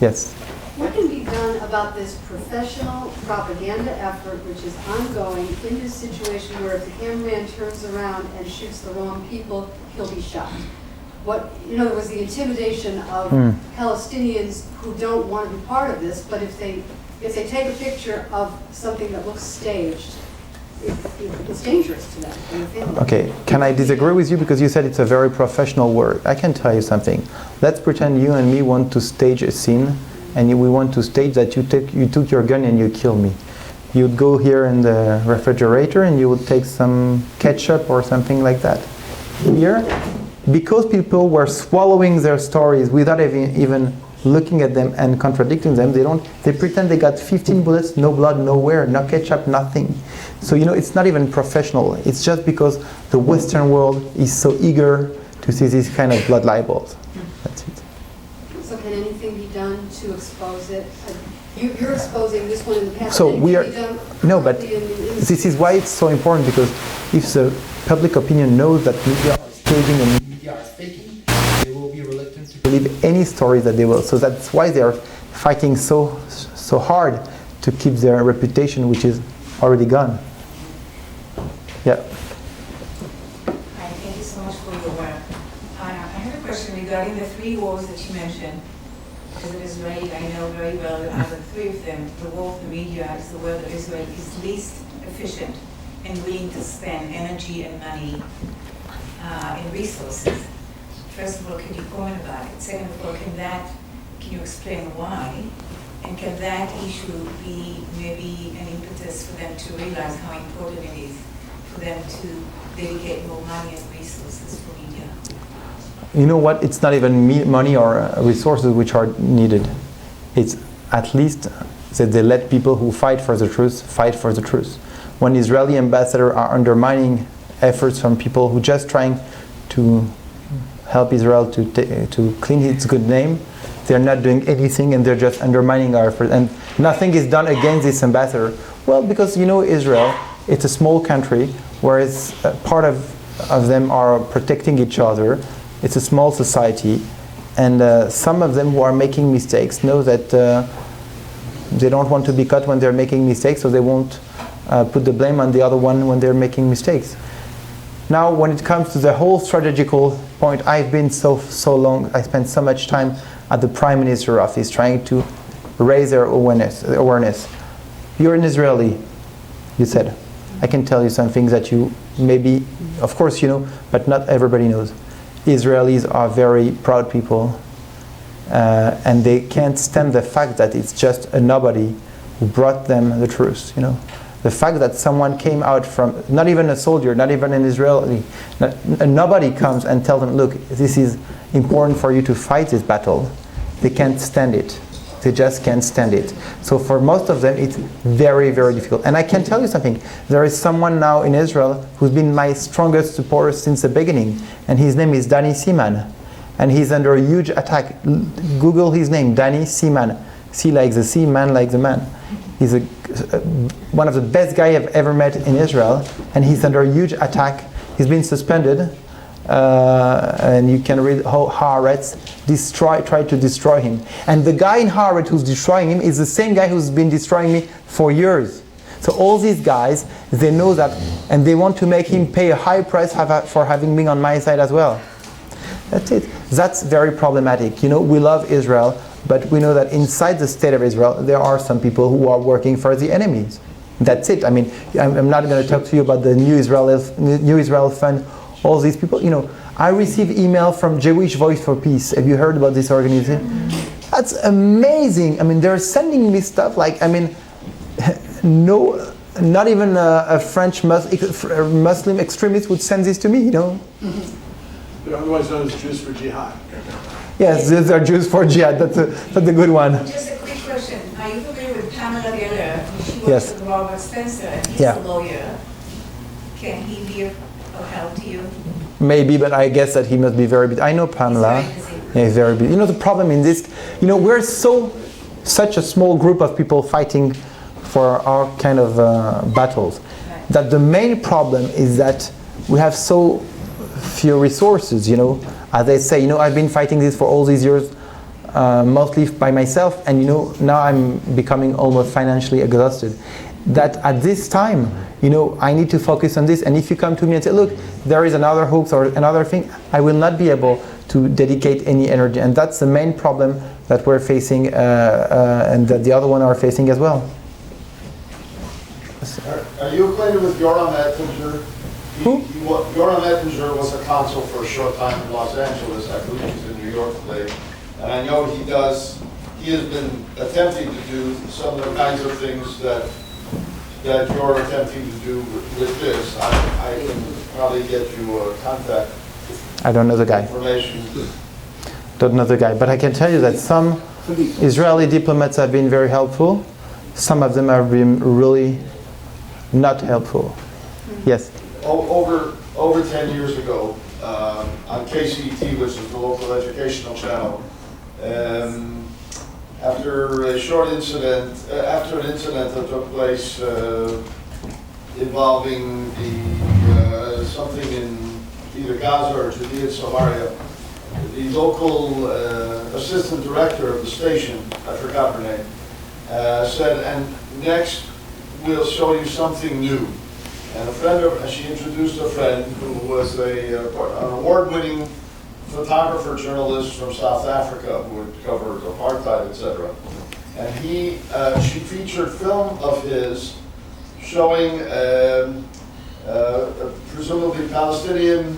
Yes? What can be done about this professional propaganda effort which is ongoing in this situation where if the cameraman turns around and shoots the wrong people, he'll be shot? There was the intimidation of Palestinians who don't want to be part of this, but if they take a picture of something that looks staged, it's dangerous to them. Okay, can I disagree with you because you said it's a very professional word? I can tell you something. Let's pretend you and me want to stage a scene, and we want to stage that you took your gun and you kill me. You'd go here in the refrigerator and you would take some ketchup or something like that. Here, because people were swallowing their stories without even looking at them and contradicting them, they pretend they got 15 bullets, no blood, nowhere, no ketchup, nothing. So it's not even professional. It's just because the Western world is so eager to see these kind of blood libels. That's it. So can anything be done to expose it? You're exposing this one in the past. So we are, no, but this is why it's so important, because if the public opinion knows that media are staging and media are faking, they will be reluctant to believe any story that they will. So that's why they are fighting so hard to keep their reputation, which is already gone. Yeah. Hi, thank you so much for your work. I have a question regarding the 3 wars that you mentioned. As an Israeli, I know very well that out of 3 of them, the war of the media is the word that Israel is least efficient and willing to spend energy and money and resources. First of all, can you comment about it? Second of all, can you explain why? And can that issue be maybe an impetus for them to realize how important it is for them to dedicate more money and resources for media? You know what? It's not even money or resources which are needed. It's at least that they let people who fight for the truth fight for the truth. When Israeli ambassadors are undermining efforts from people who just trying to help Israel to clean its good name, they're not doing anything and they're just undermining our efforts. And nothing is done against this ambassador. Well, because Israel, it's a small country, whereas part of them are protecting each other. It's a small society, and some of them who are making mistakes know that they don't want to be caught when they're making mistakes, so they won't put the blame on the other one when they're making mistakes. Now, when it comes to the whole strategical point, I've been so long, I spent so much time at the Prime Minister's office trying to raise their awareness. You're an Israeli, you said. I can tell you some things that you maybe, of course you know, but not everybody knows. Israelis are very proud people, and they can't stand the fact that it's just a nobody who brought them the truth. The fact that someone came out from, not even a soldier, not even an Israeli, nobody comes and tells them, look, this is important for you to fight this battle. They can't stand it. They just can't stand it. So for most of them, it's very, very difficult. And I can tell you something. There is someone now in Israel who's been my strongest supporter since the beginning, and his name is Danny Seaman. And he's under a huge attack. Google his name, Danny Seaman. Sea like the sea, man like the man. He's one of the best guys I've ever met in Israel, and he's under a huge attack. He's been suspended, and you can read how Haaretz tried to destroy him. And the guy in Haaretz who's destroying him is the same guy who's been destroying me for years. So all these guys, they know that, and they want to make him pay a high price for having been on my side as well. That's it. That's very problematic. You know, we love Israel, but we know that inside the state of Israel, there are some people who are working for the enemies. That's it. I mean, I'm not going to talk to you about the New Israel Fund, all these people. You know, I receive email from Jewish Voice for Peace. Have you heard about this organization? That's amazing. I mean, they're sending me stuff like, I mean, no, not even a French Muslim extremist would send this to me, you know. They're otherwise known as Jews for Jihad. Yes, these are Jews for Jihad. That's a good one. Just a quick question. Are you familiar with Pamela Geller? She works Yes. with Robert Spencer, and he's Yeah. a lawyer. Can he be of help to you? Maybe, but I guess that he must be very busy. I know Pamela. Yeah, he's very busy. You know, the problem in this, you know, we're such a small group of people fighting for our kind of battles, that the main problem is that we have so few resources, you know. As I say, you know, I've been fighting this for all these years, mostly by myself, and you know, now I'm becoming almost financially exhausted. That at this time, you know, I need to focus on this, and if you come to me and say, look, there is another hoax or another thing, I will not be able to dedicate any energy, and that's the main problem that we're facing, and that the other one are facing as well. Are you acquainted with Yoram Ettinger? Who? Yoram Ettinger was a consul for a short time in Los Angeles. I believe he's in New York today. And I know he has been attempting to do some of the kinds of things that you're attempting to do with this. I can probably get you a contact I don't know the guy. information. Don't know the guy, but I can tell you that some Israeli diplomats have been very helpful. Some of them have been really not helpful. Yes. Over 10 years ago, on KCET, which is the local educational channel, after an incident that took place involving something in either Gaza or Judea and Samaria, the local assistant director of the station, I forgot her name, said, and next we'll show you something new. And she introduced a friend who was an award-winning photographer, journalist from South Africa who had covered apartheid, etc. And she featured film of his showing presumably Palestinian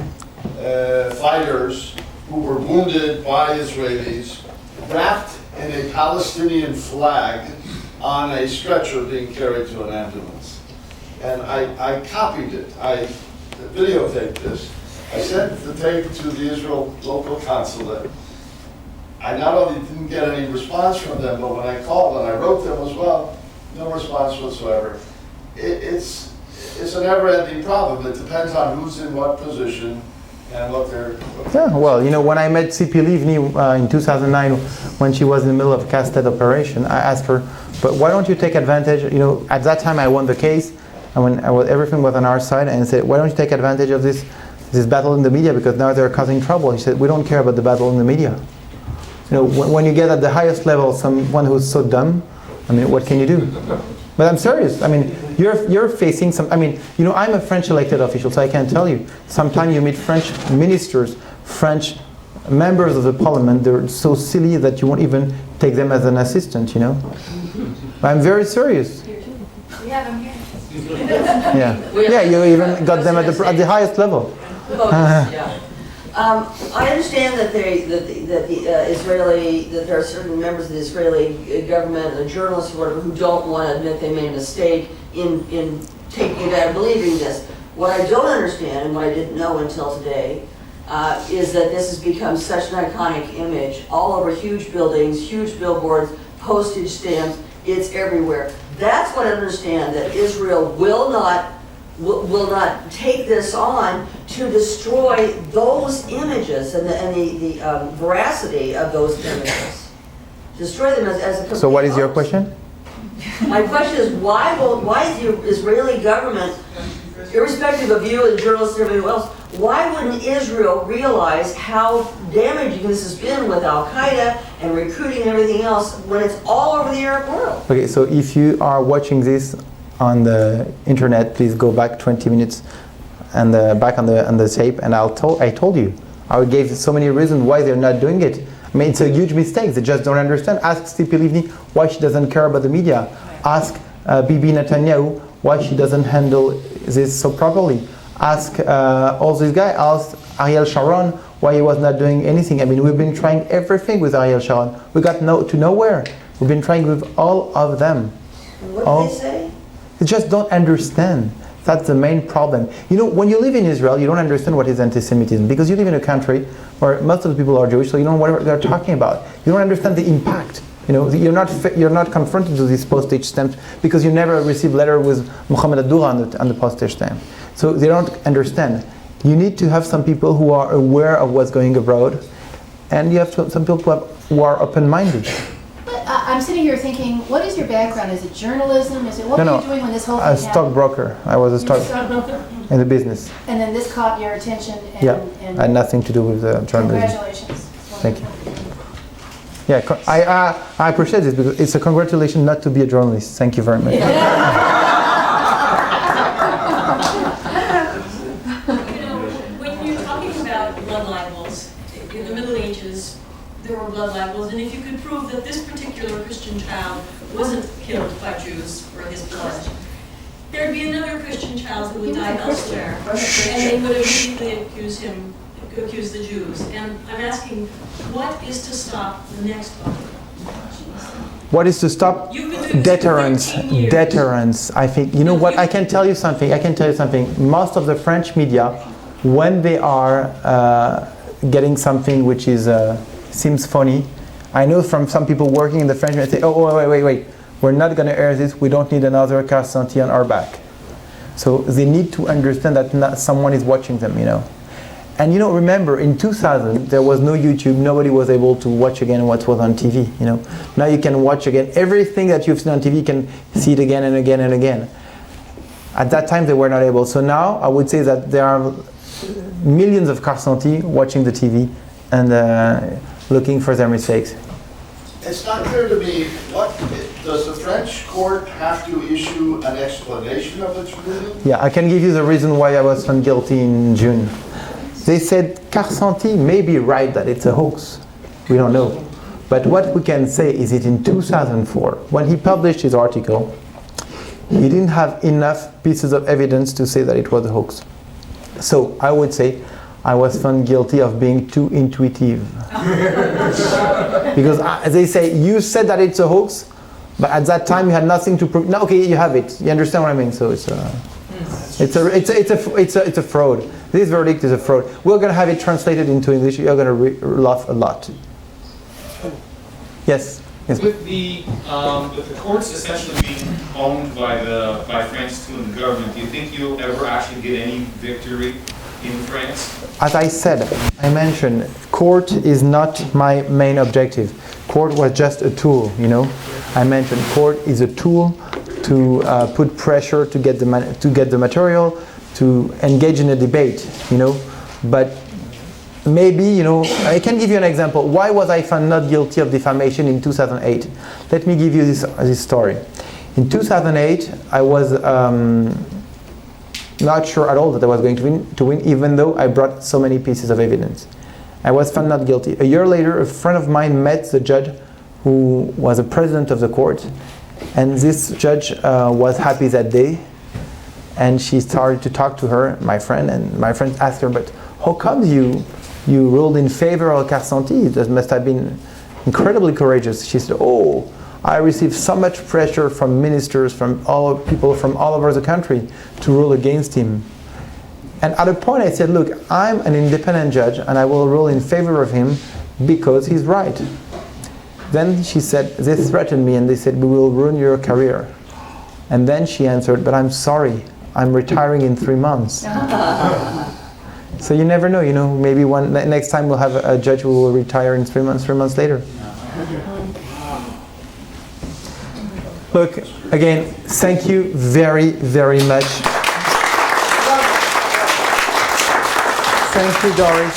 fighters who were wounded by Israelis, wrapped in a Palestinian flag on a stretcher being carried to an ambulance. And I copied it. I videotaped this. I sent the tape to the Israel local consulate. I not only didn't get any response from them, but when I called and I wrote them as well, no response whatsoever. It's a never-ending problem. It depends on who's in what position and what they're... Yeah, well, you know, when I met Tzipi Livni in 2009, when she was in the middle of a casted operation, I asked her, but why don't you take advantage, you know, at that time I won the case, and when everything was on our side, and I said, why don't you take advantage of this battle in the media, because now they're causing trouble. He said, we don't care about the battle in the media. You know, when you get at the highest level someone who's so dumb, I mean, what can you do? But I'm serious. I mean, you're facing some, I mean, you know, I'm a French elected official, so I can tell you, sometimes you meet French ministers, French members of the parliament, they're so silly that you won't even take them as an assistant, you know? I'm very serious. We have them here. Yeah, you even got them at the highest level. Yeah. I understand that there are certain members of the Israeli government, the journalists or whatever, who don't want to admit they made a mistake in taking it out of believing this. What I don't understand, and what I didn't know until today, is that this has become such an iconic image all over huge buildings, huge billboards, postage stamps. It's everywhere. That's what I understand, that Israel will not take this on to destroy those images and the veracity of those images. Destroy them as a complete So what is your hoax. question? My question is, why is the Israeli government, irrespective of you and journalists and everyone else, why wouldn't Israel realize how damaging this has been with al-Qaida and recruiting and everything else when it's all over the Arab world? Okay, so if you are watching this on the internet, please go back 20 minutes and back on the tape, and I told you. I gave so many reasons why they're not doing it. I mean, it's a huge mistake. They just don't understand. Ask Steve Pilivni why she doesn't care about the media. Ask Bibi Netanyahu why she doesn't handle this so properly. Ask all these guys. Ask Ariel Sharon why he was not doing anything. I mean, we've been trying everything with Ariel Sharon. We got to nowhere. We've been trying with all of them. And what did they say? They just don't understand. That's the main problem. You know, when you live in Israel, you don't understand what is anti-Semitism because you live in a country where most of the people are Jewish, so you don't know what they're talking about. You don't understand the impact. You know, you're not confronted to these postage stamps because you never received letter with Muhammad al Durah on the postage stamp. So they don't understand. You need to have some people who are aware of what's going abroad, and you have some people who are open-minded. I'm sitting here thinking, what is your background? Is it journalism? Is it what were you doing when this whole thing A happened? stockbroker. I was a stockbroker in the business. And then this caught your attention. And, Yeah, and had nothing to do with journalism. Congratulations. Thank you. Yeah, I appreciate this because it's a congratulations not to be a journalist. Thank you very much. You know, when you're talking about blood libels, in the Middle Ages, there were blood libels, and if you could prove that this particular Christian child wasn't killed by Jews for his blood, there'd be another Christian child who would die elsewhere, and they would immediately accuse the Jews. And I'm asking, what is to stop the next one? What is to stop? You've been doing this for Deterrence. 13 years. Deterrence. I think, you know what, I can tell you something. Most of the French media, when they are getting something which is seems funny, I know from some people working in the French media, they say, oh, wait. We're not going to air this. We don't need another Karsenty on our back. So they need to understand that someone is watching them, you know. And you know, remember, in 2000, there was no YouTube. Nobody was able to watch again what was on TV, you know. Now you can watch again. Everything that you've seen on TV, you can see it again and again and again. At that time, they were not able. So now, I would say that there are millions of Karsenty watching the TV and looking for their mistakes. It's not clear to me, does the French court have to issue an explanation of its ruling? Yeah, I can give you the reason why I was found guilty in June. They said Karsenty may be right that it's a hoax. We don't know. But what we can say is that in 2004, when he published his article, he didn't have enough pieces of evidence to say that it was a hoax. So I would say I was found guilty of being too intuitive. Because they say, you said that it's a hoax, but at that time you had nothing to prove. No, okay, you have it. You understand what I mean? So it's a fraud. This verdict is a fraud. We're going to have it translated into English. You're going to laugh a lot. Yes. With the courts essentially being owned by France too and the government, do you think you'll ever actually get any victory in France? As I said, I mentioned, court is not my main objective. Court was just a tool, you know. I mentioned court is a tool to put pressure to get the material, to engage in a debate, you know. But maybe, you know, I can give you an example. Why was I found not guilty of defamation in 2008? Let me give you this story. In 2008, I was not sure at all that I was going to win, even though I brought so many pieces of evidence. I was found not guilty. A year later, a friend of mine met the judge who was the president of the court, and this judge was happy that day, and she started to talk to her, my friend, and my friend asked her, but how come you you ruled in favor of Karsenty. That must have been incredibly courageous. She said, oh, I received so much pressure from ministers, from all people from all over the country to rule against him. And at a point I said, look, I'm an independent judge and I will rule in favor of him because he's right. Then she said, they threatened me and they said, we will ruin your career. And then she answered, but I'm sorry, I'm retiring in 3 months. So you never know, maybe next time we'll have a judge who will retire in 3 months later. Look, again, thank you very, very much. Thank you, Doris.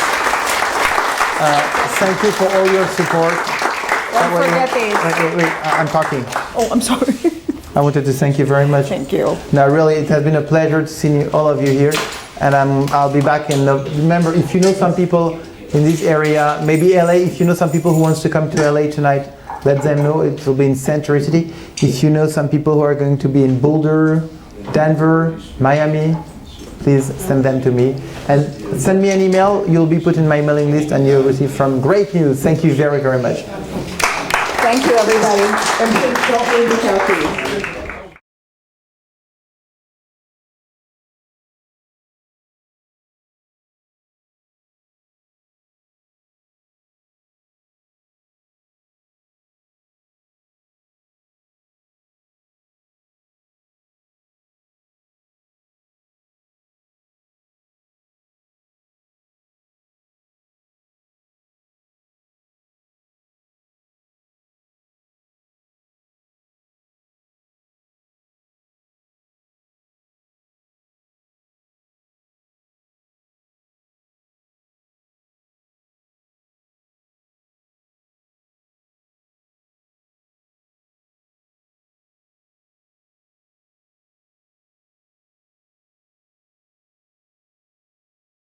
Thank you for all your support. Don't forget these. Wait, I'm talking. Oh, I'm sorry. I wanted to thank you very much. Thank you. No, really, it has been a pleasure to see all of you here. And I'll be back in. Remember, if you know some people in this area, maybe LA, if you know some people who wants to come to LA tonight, let them know. It will be in Century City. If you know some people who are going to be in Boulder, Denver, Miami, please send them to me. And send me an email. You'll be put in my mailing list and you'll receive some great news. Thank you very, very much. Thank you, everybody. And please don't leave without these.